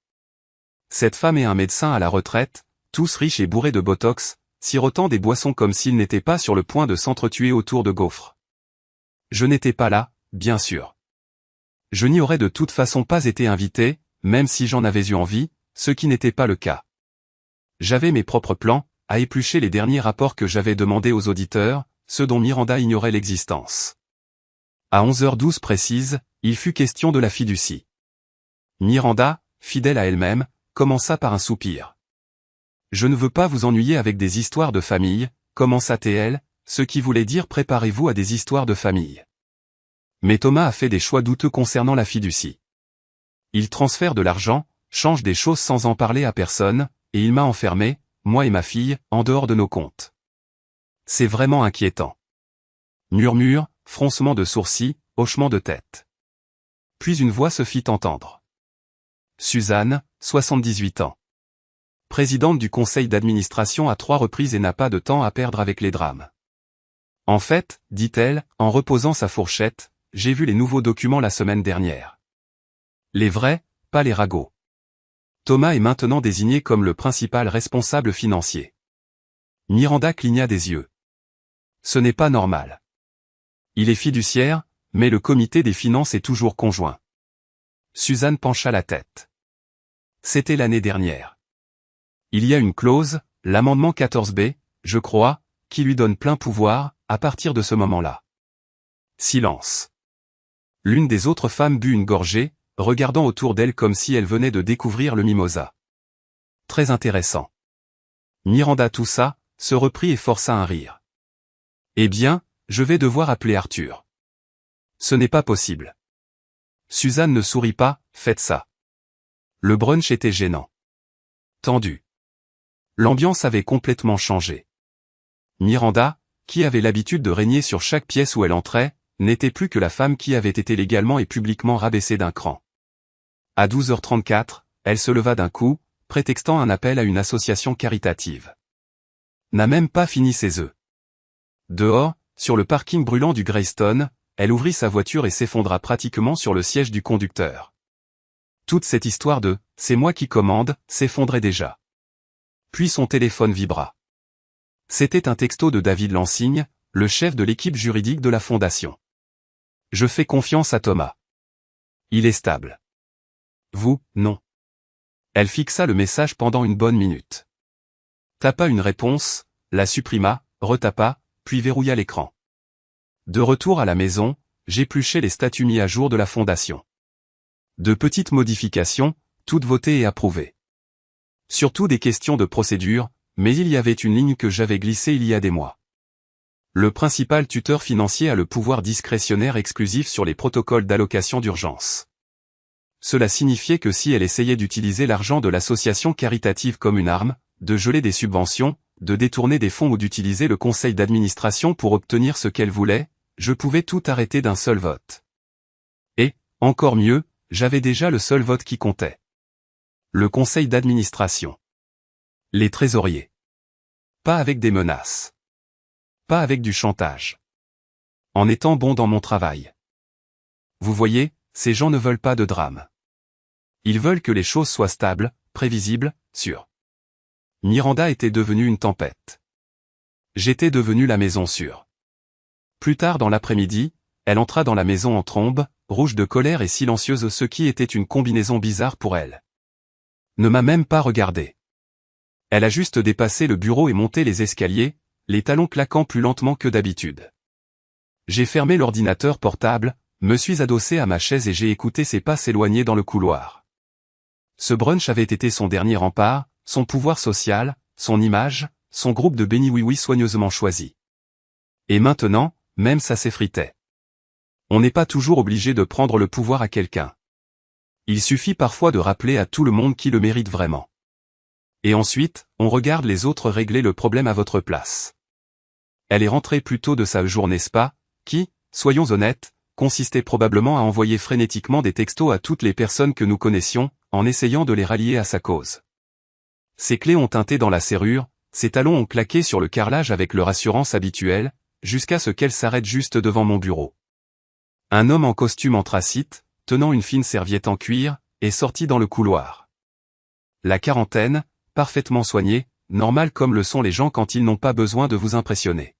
Cette femme et un médecin à la retraite, tous riches et bourrés de botox, sirotant des boissons comme s'ils n'étaient pas sur le point de s'entretuer autour de gaufres. Je n'étais pas là, bien sûr. Je n'y aurais de toute façon pas été invité, même si j'en avais eu envie, ce qui n'était pas le cas. J'avais mes propres plans, à éplucher les derniers rapports que j'avais demandés aux auditeurs, ceux dont Miranda ignorait l'existence. À 11h12 précise, il fut question de la fiducie. Miranda, fidèle à elle-même, commença par un soupir. « Je ne veux pas vous ennuyer avec des histoires de famille », commença-t-elle, ce qui voulait dire préparez-vous à des histoires de famille. Mais Thomas a fait des choix douteux concernant la fiducie. Il transfère de l'argent, change des choses sans en parler à personne, et il m'a enfermé, moi et ma fille, en dehors de nos comptes. C'est vraiment inquiétant. Murmure, froncement de sourcils, hochement de tête. Puis une voix se fit entendre. Suzanne, 78 ans. Présidente du conseil d'administration à 3 reprises et n'a pas de temps à perdre avec les drames. En fait, dit-elle, en reposant sa fourchette, j'ai vu les nouveaux documents la semaine dernière. Les vrais, pas les ragots. Thomas est maintenant désigné comme le principal responsable financier. Miranda cligna des yeux. Ce n'est pas normal. Il est fiduciaire, mais le comité des finances est toujours conjoint. Suzanne pencha la tête. C'était l'année dernière. Il y a une clause, l'amendement 14B, je crois, qui lui donne plein pouvoir, à partir de ce moment-là. Silence. L'une des autres femmes but une gorgée, regardant autour d'elle comme si elle venait de découvrir le mimosa. Très intéressant. Miranda toussa, se reprit et força un rire. Eh bien, je vais devoir appeler Arthur. Ce n'est pas possible. Suzanne ne sourit pas, faites ça. Le brunch était gênant. Tendu. L'ambiance avait complètement changé. Miranda, qui avait l'habitude de régner sur chaque pièce où elle entrait, n'était plus que la femme qui avait été légalement et publiquement rabaissée d'un cran. À 12h34, elle se leva d'un coup, prétextant un appel à une association caritative. N'a même pas fini ses œufs. Dehors, sur le parking brûlant du Greystone, elle ouvrit sa voiture et s'effondra pratiquement sur le siège du conducteur. Toute cette histoire de « c'est moi qui commande » s'effondrait déjà. Puis son téléphone vibra. C'était un texto de David Lansigne, le chef de l'équipe juridique de la fondation. Je fais confiance à Thomas. Il est stable. Vous, non. Elle fixa le message pendant une bonne minute. Tapa une réponse, la supprima, retapa, puis verrouilla l'écran. De retour à la maison, j'épluchai les statuts mis à jour de la fondation. De petites modifications, toutes votées et approuvées. Surtout des questions de procédure, mais il y avait une ligne que j'avais glissée il y a des mois. Le principal tuteur financier a le pouvoir discrétionnaire exclusif sur les protocoles d'allocation d'urgence. Cela signifiait que si elle essayait d'utiliser l'argent de l'association caritative comme une arme, de geler des subventions, de détourner des fonds ou d'utiliser le conseil d'administration pour obtenir ce qu'elle voulait, je pouvais tout arrêter d'un seul vote. Et, encore mieux, j'avais déjà le seul vote qui comptait. Le conseil d'administration. Les trésoriers. Pas avec des menaces. Pas avec du chantage. En étant bon dans mon travail. Vous voyez, ces gens ne veulent pas de drame. Ils veulent que les choses soient stables, prévisibles, sûres. Miranda était devenue une tempête. J'étais devenu la maison sûre. Plus tard dans l'après-midi, elle entra dans la maison en trombe, rouge de colère et silencieuse, ce qui était une combinaison bizarre pour elle. Ne m'a même pas regardé. Elle a juste dépassé le bureau et monté les escaliers, les talons claquant plus lentement que d'habitude. J'ai fermé l'ordinateur portable, me suis adossé à ma chaise et j'ai écouté ses pas s'éloigner dans le couloir. Ce brunch avait été son dernier rempart, son pouvoir social, son image, son groupe de béni-oui-oui soigneusement choisi. Et maintenant, même ça s'effritait. On n'est pas toujours obligé de prendre le pouvoir à quelqu'un. Il suffit parfois de rappeler à tout le monde qui le mérite vraiment. Et ensuite, on regarde les autres régler le problème à votre place. Elle est rentrée plus tôt de sa journée spa, qui, soyons honnêtes, consistait probablement à envoyer frénétiquement des textos à toutes les personnes que nous connaissions, en essayant de les rallier à sa cause. Ses clés ont tinté dans la serrure, ses talons ont claqué sur le carrelage avec leur assurance habituelle, jusqu'à ce qu'elle s'arrête juste devant mon bureau. Un homme en costume anthracite, tenant une fine serviette en cuir, est sorti dans le couloir. La quarantaine, parfaitement soigné, normal comme le sont les gens quand ils n'ont pas besoin de vous impressionner.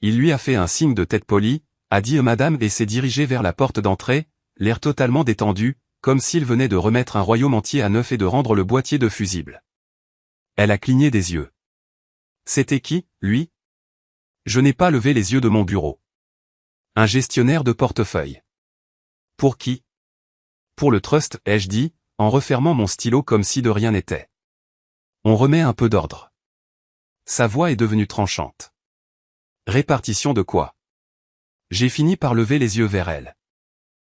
Il lui a fait un signe de tête poli, a dit madame et s'est dirigé vers la porte d'entrée, l'air totalement détendu, comme s'il venait de remettre un royaume entier à neuf et de rendre le boîtier de fusible. Elle a cligné des yeux. C'était qui, lui? Je n'ai pas levé les yeux de mon bureau. Un gestionnaire de portefeuille. Pour qui? Pour le trust, ai-je dit, en refermant mon stylo comme si de rien n'était. On remet un peu d'ordre. Sa voix est devenue tranchante. Répartition de quoi? J'ai fini par lever les yeux vers elle.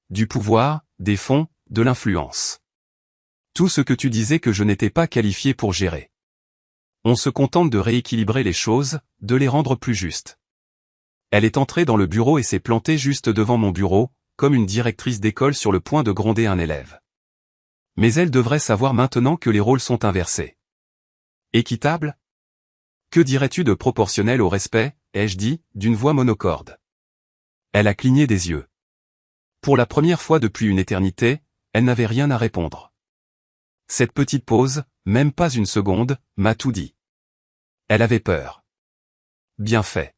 Du pouvoir, des fonds, de l'influence. Tout ce que tu disais que je n'étais pas qualifié pour gérer. On se contente de rééquilibrer les choses, de les rendre plus justes. Elle est entrée dans le bureau et s'est plantée juste devant mon bureau, comme une directrice d'école sur le point de gronder un élève. Mais elle devrait savoir maintenant que les rôles sont inversés. Équitable? Que dirais-tu de proportionnel au respect, ai-je dit, d'une voix monocorde? Elle a cligné des yeux. Pour la première fois depuis une éternité, elle n'avait rien à répondre. Cette petite pause, même pas une seconde, m'a tout dit. Elle avait peur. Bien fait.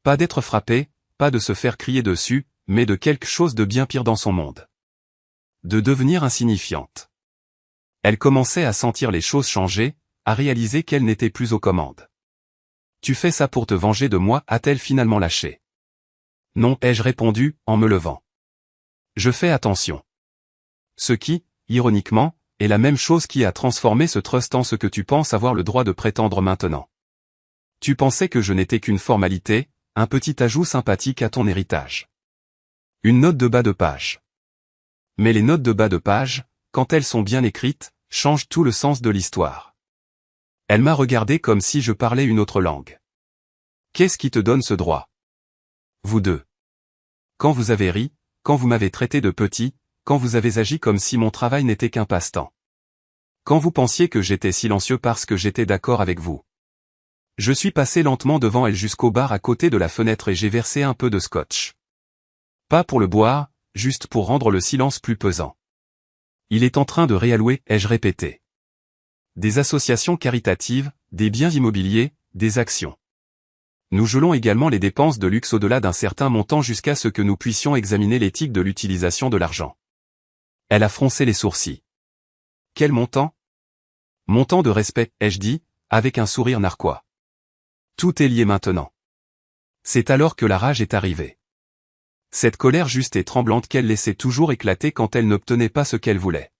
Pas d'être frappée, pas de se faire crier dessus, mais de quelque chose de bien pire dans son monde. De devenir insignifiante. Elle commençait à sentir les choses changer, à réaliser qu'elle n'était plus aux commandes. Tu fais ça pour te venger de moi, a-t-elle finalement lâché? Non, ai-je répondu, en me levant. Je fais attention. Ce qui, ironiquement, est la même chose qui a transformé ce trust en ce que tu penses avoir le droit de prétendre maintenant. Tu pensais que je n'étais qu'une formalité, un petit ajout sympathique à ton héritage. Une note de bas de page. Mais les notes de bas de page, quand elles sont bien écrites, changent tout le sens de l'histoire. Elle m'a regardé comme si je parlais une autre langue. Qu'est-ce qui te donne ce droit? Vous deux. Quand vous avez ri, quand vous m'avez traité de petit, quand vous avez agi comme si mon travail n'était qu'un passe-temps. Quand vous pensiez que j'étais silencieux parce que j'étais d'accord avec vous. Je suis passé lentement devant elle jusqu'au bar à côté de la fenêtre et j'ai versé un peu de scotch. Pas pour le boire, juste pour rendre le silence plus pesant. Il est en train de réallouer, ai-je répété. Des associations caritatives, des biens immobiliers, des actions. Nous gelons également les dépenses de luxe au-delà d'un certain montant jusqu'à ce que nous puissions examiner l'éthique de l'utilisation de l'argent. Elle a froncé les sourcils. Quel montant? Montant de respect, ai-je dit, avec un sourire narquois. Tout est lié maintenant. C'est alors que la rage est arrivée. Cette colère juste et tremblante qu'elle laissait toujours éclater quand elle n'obtenait pas ce qu'elle voulait.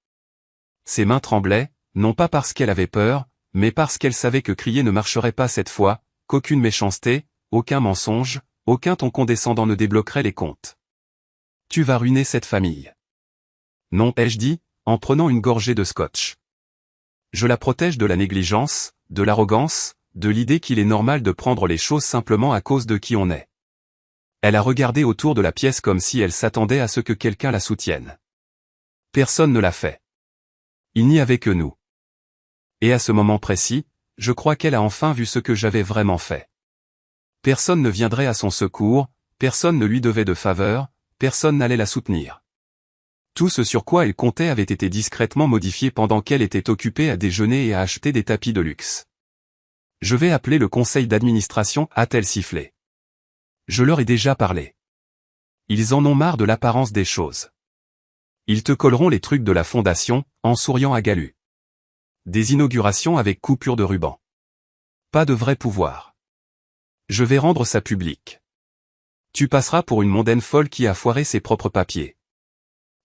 Ses mains tremblaient, non pas parce qu'elle avait peur, mais parce qu'elle savait que crier ne marcherait pas cette fois, qu'aucune méchanceté, aucun mensonge, aucun ton condescendant ne débloquerait les comptes. Tu vas ruiner cette famille. Non, ai-je dit, en prenant une gorgée de scotch. Je la protège de la négligence, de l'arrogance, de l'idée qu'il est normal de prendre les choses simplement à cause de qui on est. Elle a regardé autour de la pièce comme si elle s'attendait à ce que quelqu'un la soutienne. Personne ne l'a fait. Il n'y avait que nous. Et à ce moment précis, je crois qu'elle a enfin vu ce que j'avais vraiment fait. Personne ne viendrait à son secours, personne ne lui devait de faveur, personne n'allait la soutenir. Tout ce sur quoi elle comptait avait été discrètement modifié pendant qu'elle était occupée à déjeuner et à acheter des tapis de luxe. Je vais appeler le conseil d'administration, a-t-elle sifflé. Je leur ai déjà parlé. Ils en ont marre de l'apparence des choses. Ils te colleront les trucs de la fondation, en souriant à Galu. Des inaugurations avec coupure de ruban. Pas de vrai pouvoir. Je vais rendre ça public. Tu passeras pour une mondaine folle qui a foiré ses propres papiers.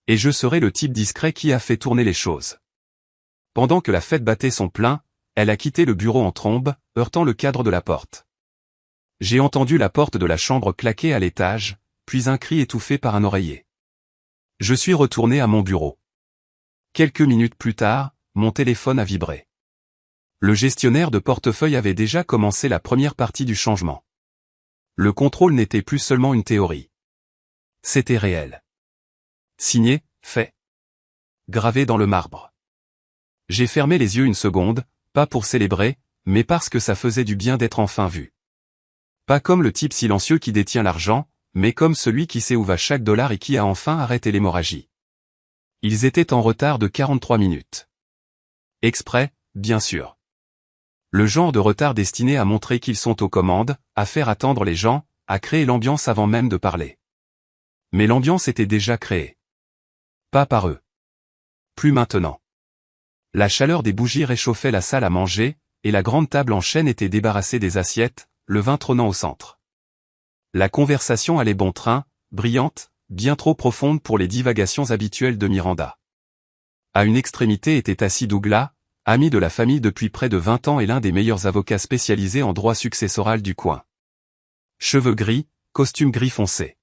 Et je serai le type discret qui a fait tourner les choses. Pendant que la fête battait son plein, elle a quitté le bureau en trombe, heurtant le cadre de la porte. J'ai entendu la porte de la chambre claquer à l'étage, puis un cri étouffé par un oreiller. Je suis retourné à mon bureau. Quelques minutes plus tard, mon téléphone a vibré. Le gestionnaire de portefeuille avait déjà commencé la première partie du changement. Le contrôle n'était plus seulement une théorie. C'était réel. Signé, fait. Gravé dans le marbre. J'ai fermé les yeux une seconde, pas pour célébrer, mais parce que ça faisait du bien d'être enfin vu. Pas comme le type silencieux qui détient l'argent, mais comme celui qui sait où va chaque dollar et qui a enfin arrêté l'hémorragie. Ils étaient en retard de 43 minutes. Exprès, bien sûr. Le genre de retard destiné à montrer qu'ils sont aux commandes, à faire attendre les gens, à créer l'ambiance avant même de parler. Mais l'ambiance était déjà créée. Pas par eux. Plus maintenant. La chaleur des bougies réchauffait la salle à manger, et la grande table en chêne était débarrassée des assiettes, le vin trônant au centre. La conversation allait bon train, brillante, bien trop profonde pour les divagations habituelles de Miranda. À une extrémité était assis Douglas, ami de la famille depuis près de 20 ans et l'un des meilleurs avocats spécialisés en droit successoral du coin. Cheveux gris, costume gris foncé.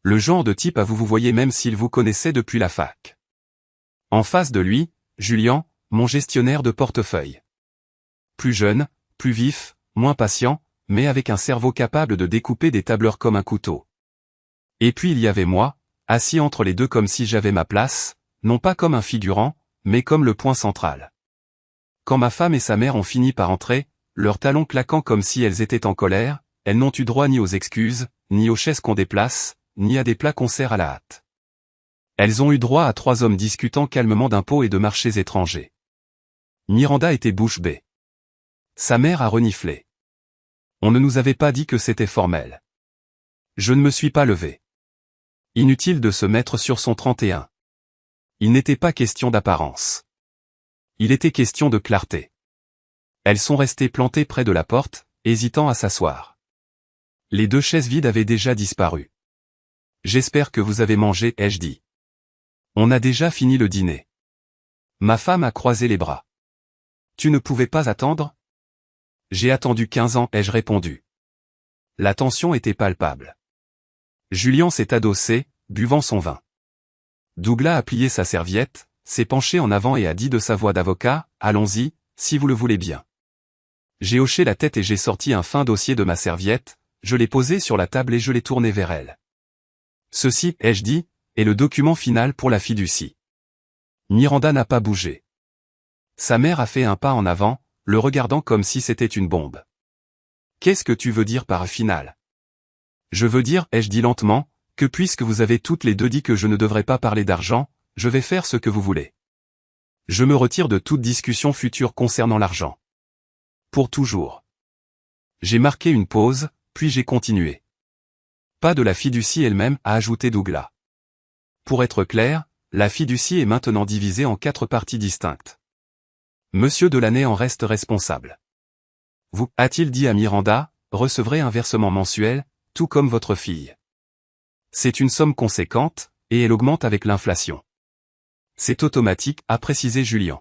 Le genre de type à vous voyez même s'il vous connaissait depuis la fac. En face de lui, Julien, mon gestionnaire de portefeuille. Plus jeune, plus vif, moins patient, mais avec un cerveau capable de découper des tableurs comme un couteau. Et puis il y avait moi, assis entre les deux comme si j'avais ma place, non pas comme un figurant, mais comme le point central. Quand ma femme et sa mère ont fini par entrer, leurs talons claquant comme si elles étaient en colère, elles n'ont eu droit ni aux excuses, ni aux chaises qu'on déplace, ni à des plats qu'on sert à la hâte. Elles ont eu droit à 3 hommes discutant calmement d'impôts et de marchés étrangers. Miranda était bouche bée. Sa mère a reniflé. On ne nous avait pas dit que c'était formel. Je ne me suis pas levé. Inutile de se mettre sur son 31. Il n'était pas question d'apparence. Il était question de clarté. Elles sont restées plantées près de la porte, hésitant à s'asseoir. Les 2 chaises vides avaient déjà disparu. J'espère que vous avez mangé, ai-je dit. On a déjà fini le dîner. Ma femme a croisé les bras. Tu ne pouvais pas attendre ? J'ai attendu 15 ans, ai-je répondu. La tension était palpable. Julien s'est adossé, buvant son vin. Douglas a plié sa serviette, s'est penché en avant et a dit de sa voix d'avocat, « Allons-y, si vous le voulez bien. » J'ai hoché la tête et j'ai sorti un fin dossier de ma serviette, je l'ai posé sur la table et je l'ai tourné vers elle. Ceci, ai-je dit, est le document final pour la fiducie. Miranda n'a pas bougé. Sa mère a fait un pas en avant, le regardant comme si c'était une bombe. Qu'est-ce que tu veux dire par final ? Je veux dire, ai-je dit lentement, que puisque vous avez toutes les deux dit que je ne devrais pas parler d'argent, je vais faire ce que vous voulez. Je me retire de toute discussion future concernant l'argent. Pour toujours. J'ai marqué une pause, puis j'ai continué. Pas de la fiducie elle-même, a ajouté Douglas. Pour être clair, la fiducie est maintenant divisée en 4 parties distinctes. Monsieur Delaney en reste responsable. Vous, a-t-il dit à Miranda, recevrez un versement mensuel, tout comme votre fille. C'est une somme conséquente, et elle augmente avec l'inflation. C'est automatique, a précisé Julien.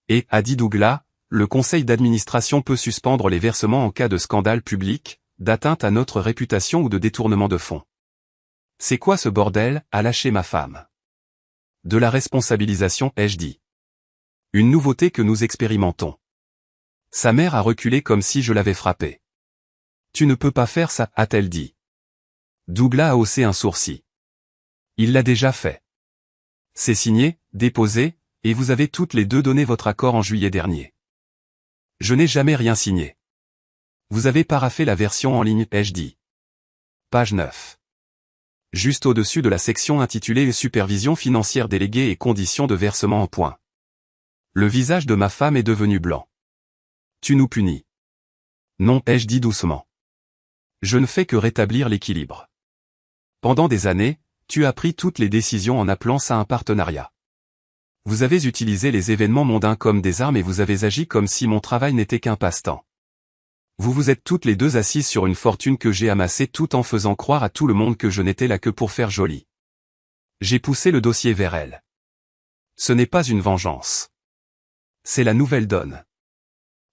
Et, a dit Douglas, le conseil d'administration peut suspendre les versements en cas de scandale public, d'atteinte à notre réputation ou de détournement de fonds. C'est quoi ce bordel, a lâché ma femme. De la responsabilisation, ai-je dit. Une nouveauté que nous expérimentons. Sa mère a reculé comme si je l'avais frappée. Tu ne peux pas faire ça, a-t-elle dit. Douglas a haussé un sourcil. Il l'a déjà fait. C'est signé, déposé, et vous avez toutes les deux donné votre accord en juillet dernier. Je n'ai jamais rien signé. Vous avez paraphé la version en ligne, ai-je dit. Page 9. Juste au-dessus de la section intitulée Supervision financière déléguée et conditions de versement en points. Le visage de ma femme est devenu blanc. Tu nous punis. Non, ai-je dit doucement. Je ne fais que rétablir l'équilibre. Pendant des années, tu as pris toutes les décisions en appelant ça un partenariat. Vous avez utilisé les événements mondains comme des armes et vous avez agi comme si mon travail n'était qu'un passe-temps. Vous vous êtes toutes les deux assises sur une fortune que j'ai amassée tout en faisant croire à tout le monde que je n'étais là que pour faire joli. J'ai poussé le dossier vers elle. Ce n'est pas une vengeance. C'est la nouvelle donne.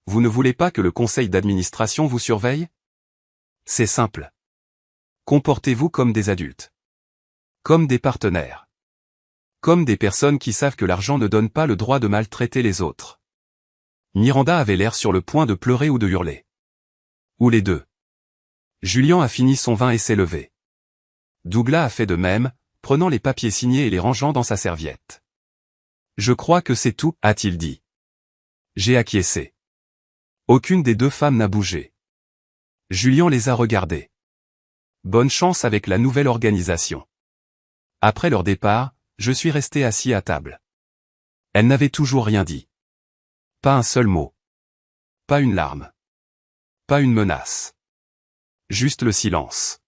Vous ne voulez pas que le conseil d'administration vous surveille? C'est simple. Comportez-vous comme des adultes. Comme des partenaires. Comme des personnes qui savent que l'argent ne donne pas le droit de maltraiter les autres. Miranda avait l'air sur le point de pleurer ou de hurler. Ou les deux. Julien a fini son vin et s'est levé. Douglas a fait de même, prenant les papiers signés et les rangeant dans sa serviette. Je crois que c'est tout, a-t-il dit. J'ai acquiescé. Aucune des deux femmes n'a bougé. Julien les a regardées. Bonne chance avec la nouvelle organisation. Après leur départ, je suis resté assis à table. Elle n'avait toujours rien dit. Pas un seul mot. Pas une larme. Pas une menace. Juste le silence.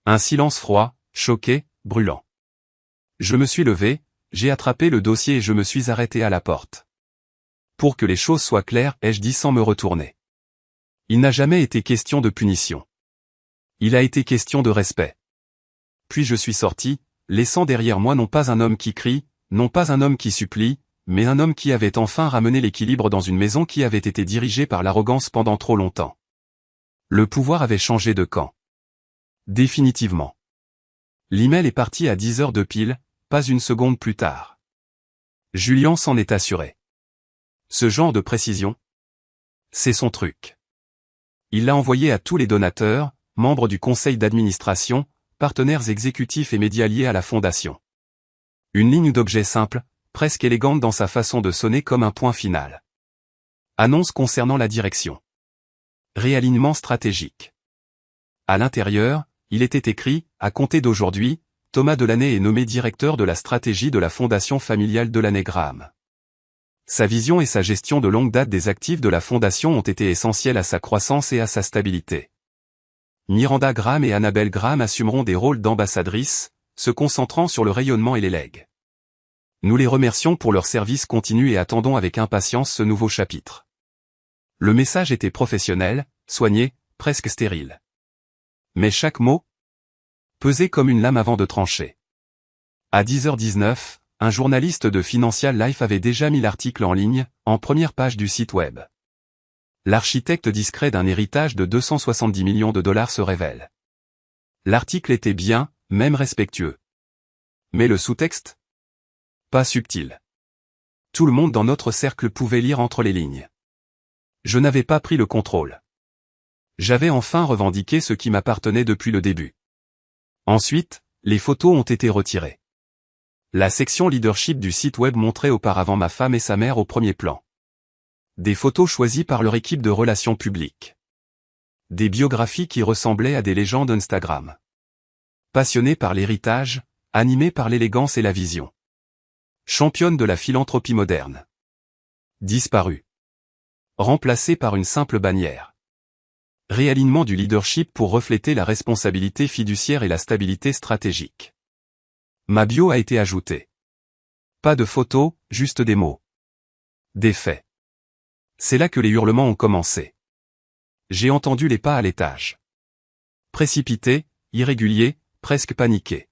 Un silence froid, choqué, brûlant. Je me suis levé, j'ai attrapé le dossier et je me suis arrêté à la porte. Pour que les choses soient claires, ai-je dit sans me retourner. Il n'a jamais été question de punition. Il a été question de respect. Puis je suis sorti, laissant derrière moi non pas un homme qui crie, non pas un homme qui supplie, mais un homme qui avait enfin ramené l'équilibre dans une maison qui avait été dirigée par l'arrogance pendant trop longtemps. Le pouvoir avait changé de camp. Définitivement. L'email est parti à 10 heures de pile, pas une seconde plus tard. Julien s'en est assuré. Ce genre de précision, c'est son truc. Il l'a envoyé à tous les donateurs, membres du conseil d'administration, partenaires exécutifs et médias liés à la fondation. Une ligne d'objet simple, presque élégante dans sa façon de sonner comme un point final. Annonce concernant la direction. Réalignement stratégique. À l'intérieur, il était écrit, à compter d'aujourd'hui, Thomas Delaney est nommé directeur de la stratégie de la fondation familiale Delaney Graham. Sa vision et sa gestion de longue date des actifs de la fondation ont été essentielles à sa croissance et à sa stabilité. Miranda Graham et Annabelle Graham assumeront des rôles d'ambassadrices, se concentrant sur le rayonnement et les legs. Nous les remercions pour leur service continu et attendons avec impatience ce nouveau chapitre. Le message était professionnel, soigné, presque stérile. Mais chaque mot pesait comme une lame avant de trancher. À 10h19, un journaliste de Financial Life avait déjà mis l'article en ligne, en première page du site web. L'architecte discret d'un héritage de 270 millions de dollars se révèle. L'article était bien, même respectueux. Mais le sous-texte? Pas subtil. Tout le monde dans notre cercle pouvait lire entre les lignes. Je n'avais pas pris le contrôle. J'avais enfin revendiqué ce qui m'appartenait depuis le début. Ensuite, les photos ont été retirées. La section leadership du site web montrait auparavant ma femme et sa mère au premier plan. Des photos choisies par leur équipe de relations publiques. Des biographies qui ressemblaient à des légendes Instagram. Passionnée par l'héritage, animée par l'élégance et la vision. Championne de la philanthropie moderne. Disparue. Remplacée par une simple bannière. Réalignement du leadership pour refléter la responsabilité fiduciaire et la stabilité stratégique. Ma bio a été ajoutée. Pas de photos, juste des mots. Des faits. C'est là que les hurlements ont commencé. J'ai entendu les pas à l'étage. Précipités, irréguliers, presque paniqués.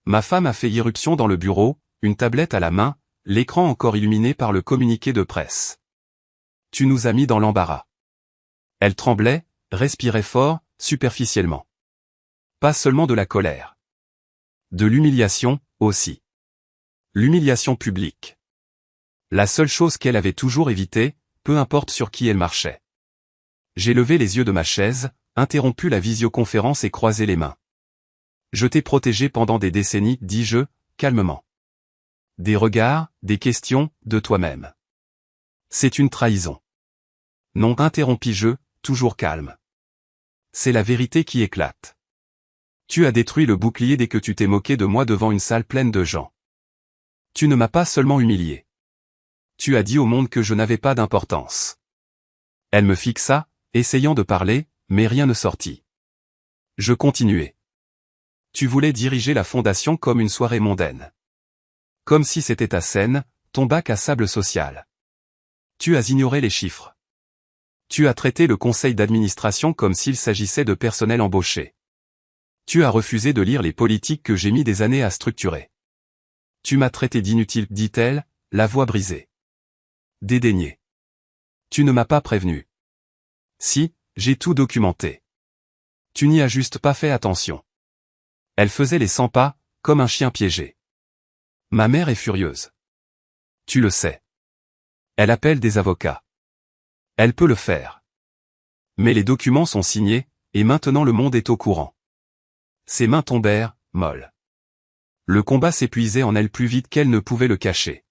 Ma femme a fait irruption dans le bureau, une tablette à la main, l'écran encore illuminé par le communiqué de presse. Tu nous as mis dans l'embarras. Elle tremblait, respirait fort, superficiellement. Pas seulement de la colère. De l'humiliation, aussi. L'humiliation publique. La seule chose qu'elle avait toujours évitée, peu importe sur qui elle marchait. J'ai levé les yeux de ma chaise, interrompu la visioconférence et croisé les mains. Je t'ai protégé pendant des décennies, dis-je, calmement. Des regards, des questions, de toi-même. C'est une trahison. Non, interrompis-je, toujours calme. C'est la vérité qui éclate. Tu as détruit le bouclier dès que tu t'es moqué de moi devant une salle pleine de gens. Tu ne m'as pas seulement humilié. Tu as dit au monde que je n'avais pas d'importance. Elle me fixa, essayant de parler, mais rien ne sortit. Je continuai. Tu voulais diriger la fondation comme une soirée mondaine. Comme si c'était ta scène, ton bac à sable social. Tu as ignoré les chiffres. Tu as traité le conseil d'administration comme s'il s'agissait de personnel embauché. Tu as refusé de lire les politiques que j'ai mis des années à structurer. Tu m'as traité d'inutile, dit-elle, la voix brisée. Dédaigné. Tu ne m'as pas prévenu. Si, j'ai tout documenté. Tu n'y as juste pas fait attention. Elle faisait les 100 pas, comme un chien piégé. Ma mère est furieuse. Tu le sais. Elle appelle des avocats. Elle peut le faire. Mais les documents sont signés, et maintenant le monde est au courant. Ses mains tombèrent, molles. Le combat s'épuisait en elle plus vite qu'elle ne pouvait le cacher.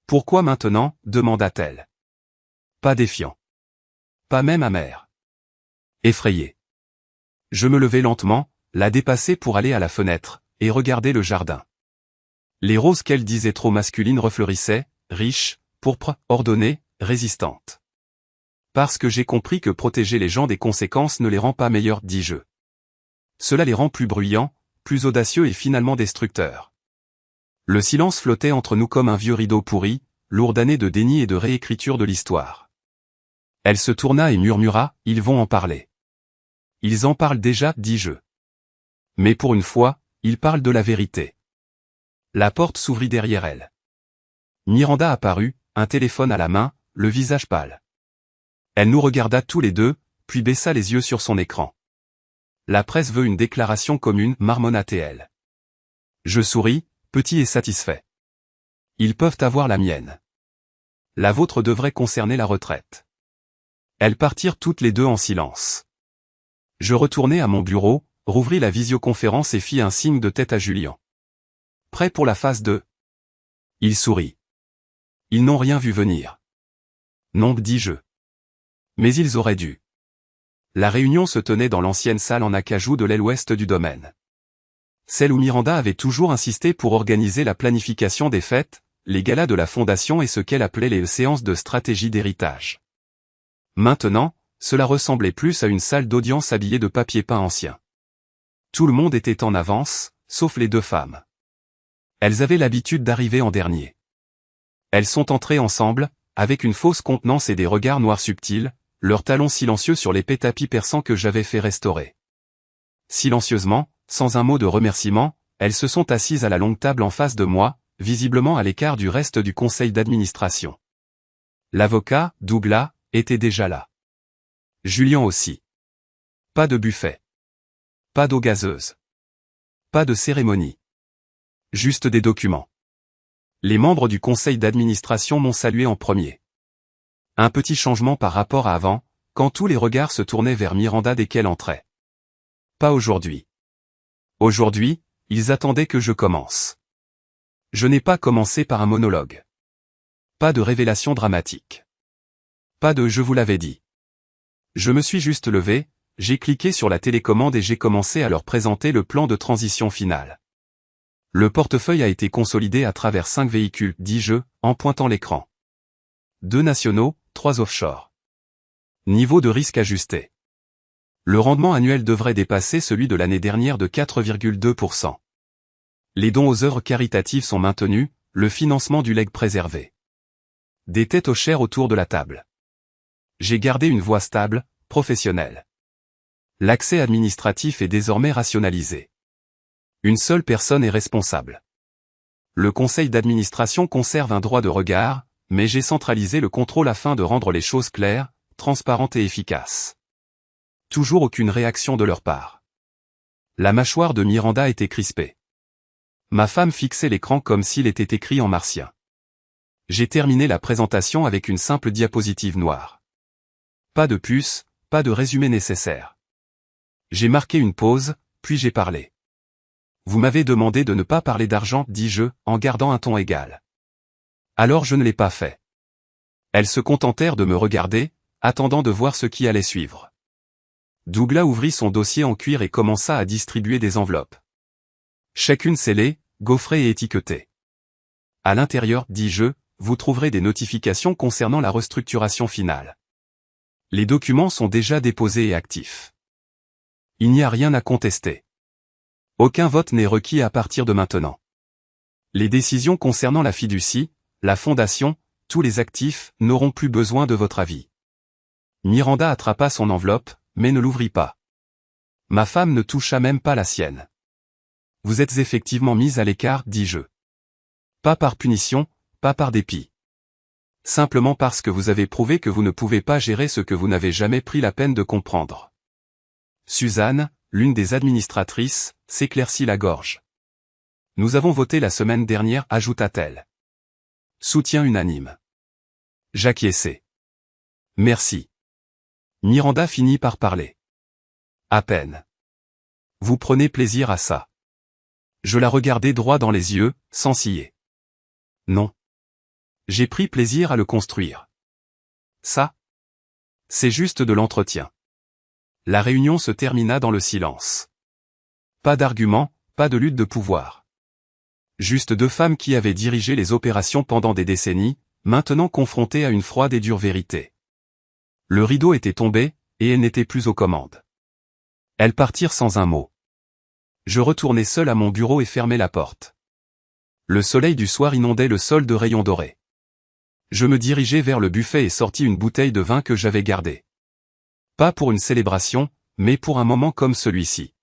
Pourquoi maintenant, demanda-t-elle. Pas défiant. Pas même amer. Effrayé. Je me levai lentement, la dépassai pour aller à la fenêtre, et regarder le jardin. Les roses qu'elle disait trop masculines refleurissaient, riches, pourpres, ordonnées, résistantes. Parce que j'ai compris que protéger les gens des conséquences ne les rend pas meilleurs, dis-je. Cela les rend plus bruyants, plus audacieux et finalement destructeurs. Le silence flottait entre nous comme un vieux rideau pourri, lourd d'années de déni et de réécriture de l'histoire. Elle se tourna et murmura, « Ils vont en parler. » Ils en parlent déjà, dis-je. Mais pour une fois, ils parlent de la vérité. La porte s'ouvrit derrière elle. Miranda apparut, un téléphone à la main, le visage pâle. Elle nous regarda tous les deux, puis baissa les yeux sur son écran. La presse veut une déclaration commune, marmonna-t-elle. Je souris, petit et satisfait. Ils peuvent avoir la mienne. La vôtre devrait concerner la retraite. Elles partirent toutes les deux en silence. Je retournai à mon bureau, rouvris la visioconférence et fis un signe de tête à Julien. Prêt pour la phase 2. Il sourit. Ils n'ont rien vu venir. Non, dis-je. Mais ils auraient dû. La réunion se tenait dans l'ancienne salle en acajou de l'aile ouest du domaine. Celle où Miranda avait toujours insisté pour organiser la planification des fêtes, les galas de la fondation et ce qu'elle appelait les séances de stratégie d'héritage. Maintenant, cela ressemblait plus à une salle d'audience habillée de papier peint ancien. Tout le monde était en avance, sauf les deux femmes. Elles avaient l'habitude d'arriver en dernier. Elles sont entrées ensemble, avec une fausse contenance et des regards noirs subtils, leurs talons silencieux sur l'épais tapis perçant que j'avais fait restaurer. Silencieusement, sans un mot de remerciement, elles se sont assises à la longue table en face de moi, visiblement à l'écart du reste du conseil d'administration. L'avocat, Douglas, était déjà là. Julien aussi. Pas de buffet. Pas d'eau gazeuse. Pas de cérémonie. Juste des documents. Les membres du conseil d'administration m'ont salué en premier. Un petit changement par rapport à avant, quand tous les regards se tournaient vers Miranda dès qu'elle entrait. Pas aujourd'hui. Aujourd'hui, ils attendaient que je commence. Je n'ai pas commencé par un monologue. Pas de révélation dramatique. Pas de « je vous l'avais dit ». Je me suis juste levé, j'ai cliqué sur la télécommande et j'ai commencé à leur présenter le plan de transition final. Le portefeuille a été consolidé à travers 5 véhicules, dis-je, en pointant l'écran. 2 nationaux, 3 offshore. Niveau de risque ajusté. Le rendement annuel devrait dépasser celui de l'année dernière de 4,2%. Les dons aux œuvres caritatives sont maintenus, le financement du legs préservé. Des têtes aux chairs autour de la table. J'ai gardé une voix stable, professionnelle. L'accès administratif est désormais rationalisé. Une seule personne est responsable. Le conseil d'administration conserve un droit de regard, mais j'ai centralisé le contrôle afin de rendre les choses claires, transparentes et efficaces. Toujours aucune réaction de leur part. La mâchoire de Miranda était crispée. Ma femme fixait l'écran comme s'il était écrit en martien. J'ai terminé la présentation avec une simple diapositive noire. Pas de puce, pas de résumé nécessaire. J'ai marqué une pause, puis j'ai parlé. Vous m'avez demandé de ne pas parler d'argent, dis-je, en gardant un ton égal. Alors je ne l'ai pas fait. Elles se contentèrent de me regarder, attendant de voir ce qui allait suivre. Douglas ouvrit son dossier en cuir et commença à distribuer des enveloppes. Chacune scellée, gaufrée et étiquetée. À l'intérieur, dis-je, vous trouverez des notifications concernant la restructuration finale. Les documents sont déjà déposés et actifs. Il n'y a rien à contester. Aucun vote n'est requis à partir de maintenant. Les décisions concernant la fiducie, la fondation, tous les actifs, n'auront plus besoin de votre avis. Miranda attrapa son enveloppe, mais ne l'ouvrit pas. Ma femme ne toucha même pas la sienne. Vous êtes effectivement mise à l'écart, dis-je. Pas par punition, pas par dépit. Simplement parce que vous avez prouvé que vous ne pouvez pas gérer ce que vous n'avez jamais pris la peine de comprendre. Suzanne, l'une des administratrices, s'éclaircit la gorge. Nous avons voté la semaine dernière, ajouta-t-elle. Soutien unanime. J'acquiesçai. Merci. Miranda finit par parler. À peine. Vous prenez plaisir à ça. Je la regardai droit dans les yeux, sans ciller. Non. J'ai pris plaisir à le construire. Ça? C'est juste de l'entretien. La réunion se termina dans le silence. Pas d'argument, pas de lutte de pouvoir. Juste deux femmes qui avaient dirigé les opérations pendant des décennies, maintenant confrontées à une froide et dure vérité. Le rideau était tombé, et elles n'étaient plus aux commandes. Elles partirent sans un mot. Je retournai seul à mon bureau et fermai la porte. Le soleil du soir inondait le sol de rayons dorés. Je me dirigeai vers le buffet et sortis une bouteille de vin que j'avais gardée. Pas pour une célébration, mais pour un moment comme celui-ci.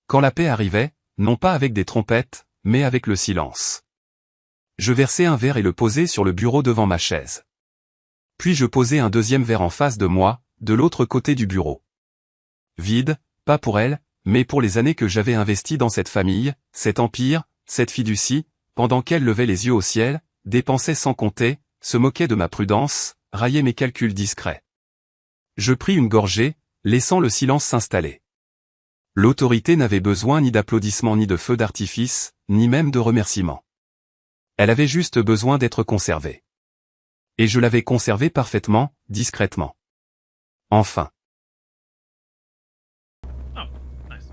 Quand la paix arrivait, non pas avec des trompettes, mais avec le silence. Je versai un verre et le posai sur le bureau devant ma chaise. Puis je posai un deuxième verre en face de moi, de l'autre côté du bureau. Vide, pas pour elle, mais pour les années que j'avais investies dans cette famille, cet empire, cette fiducie, pendant qu'elle levait les yeux au ciel, dépensait sans compter, se moquait de ma prudence, raillait mes calculs discrets. Je pris une gorgée, laissant le silence s'installer. L'autorité n'avait besoin ni d'applaudissements ni de feux d'artifice, ni même de remerciements. Elle avait juste besoin d'être conservée. Et je l'avais conservée parfaitement, discrètement. Enfin. Oh, nice.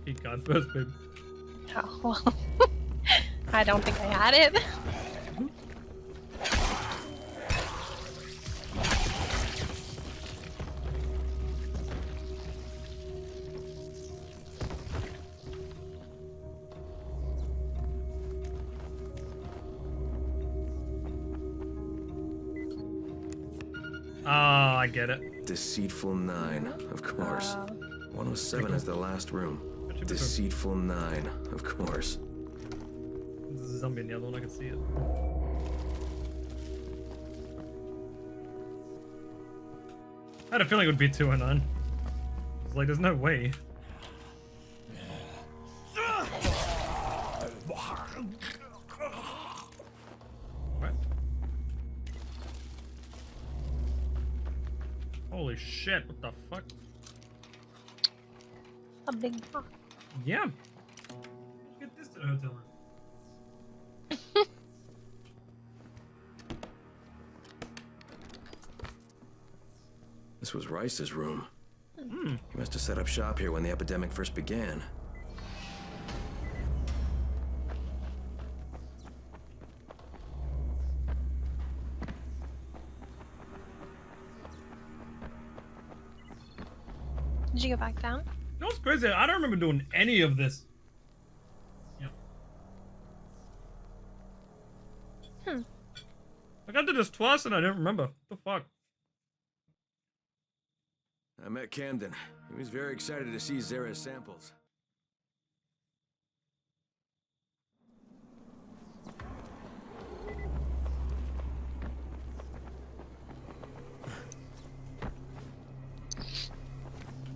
He got first, babe. Oh, well. I don't think I had it. Ah, I get it. Deceitful 9, of course. 107 is the last room. Deceitful 9, of course. There's a zombie in the other one, I can see it. I had a feeling it would be 209. It's like, there's no way. What? Holy shit, what the fuck? A big box. Yeah. Get this to the hotel. This was Rice's room. Hmm. He must have set up shop here when the epidemic first began. Did you go back down? You know what's crazy? I don't remember doing any of this. Yep. Like I did this twice and I didn't remember. What the fuck? I met Camden. He was very excited to see Zara's samples.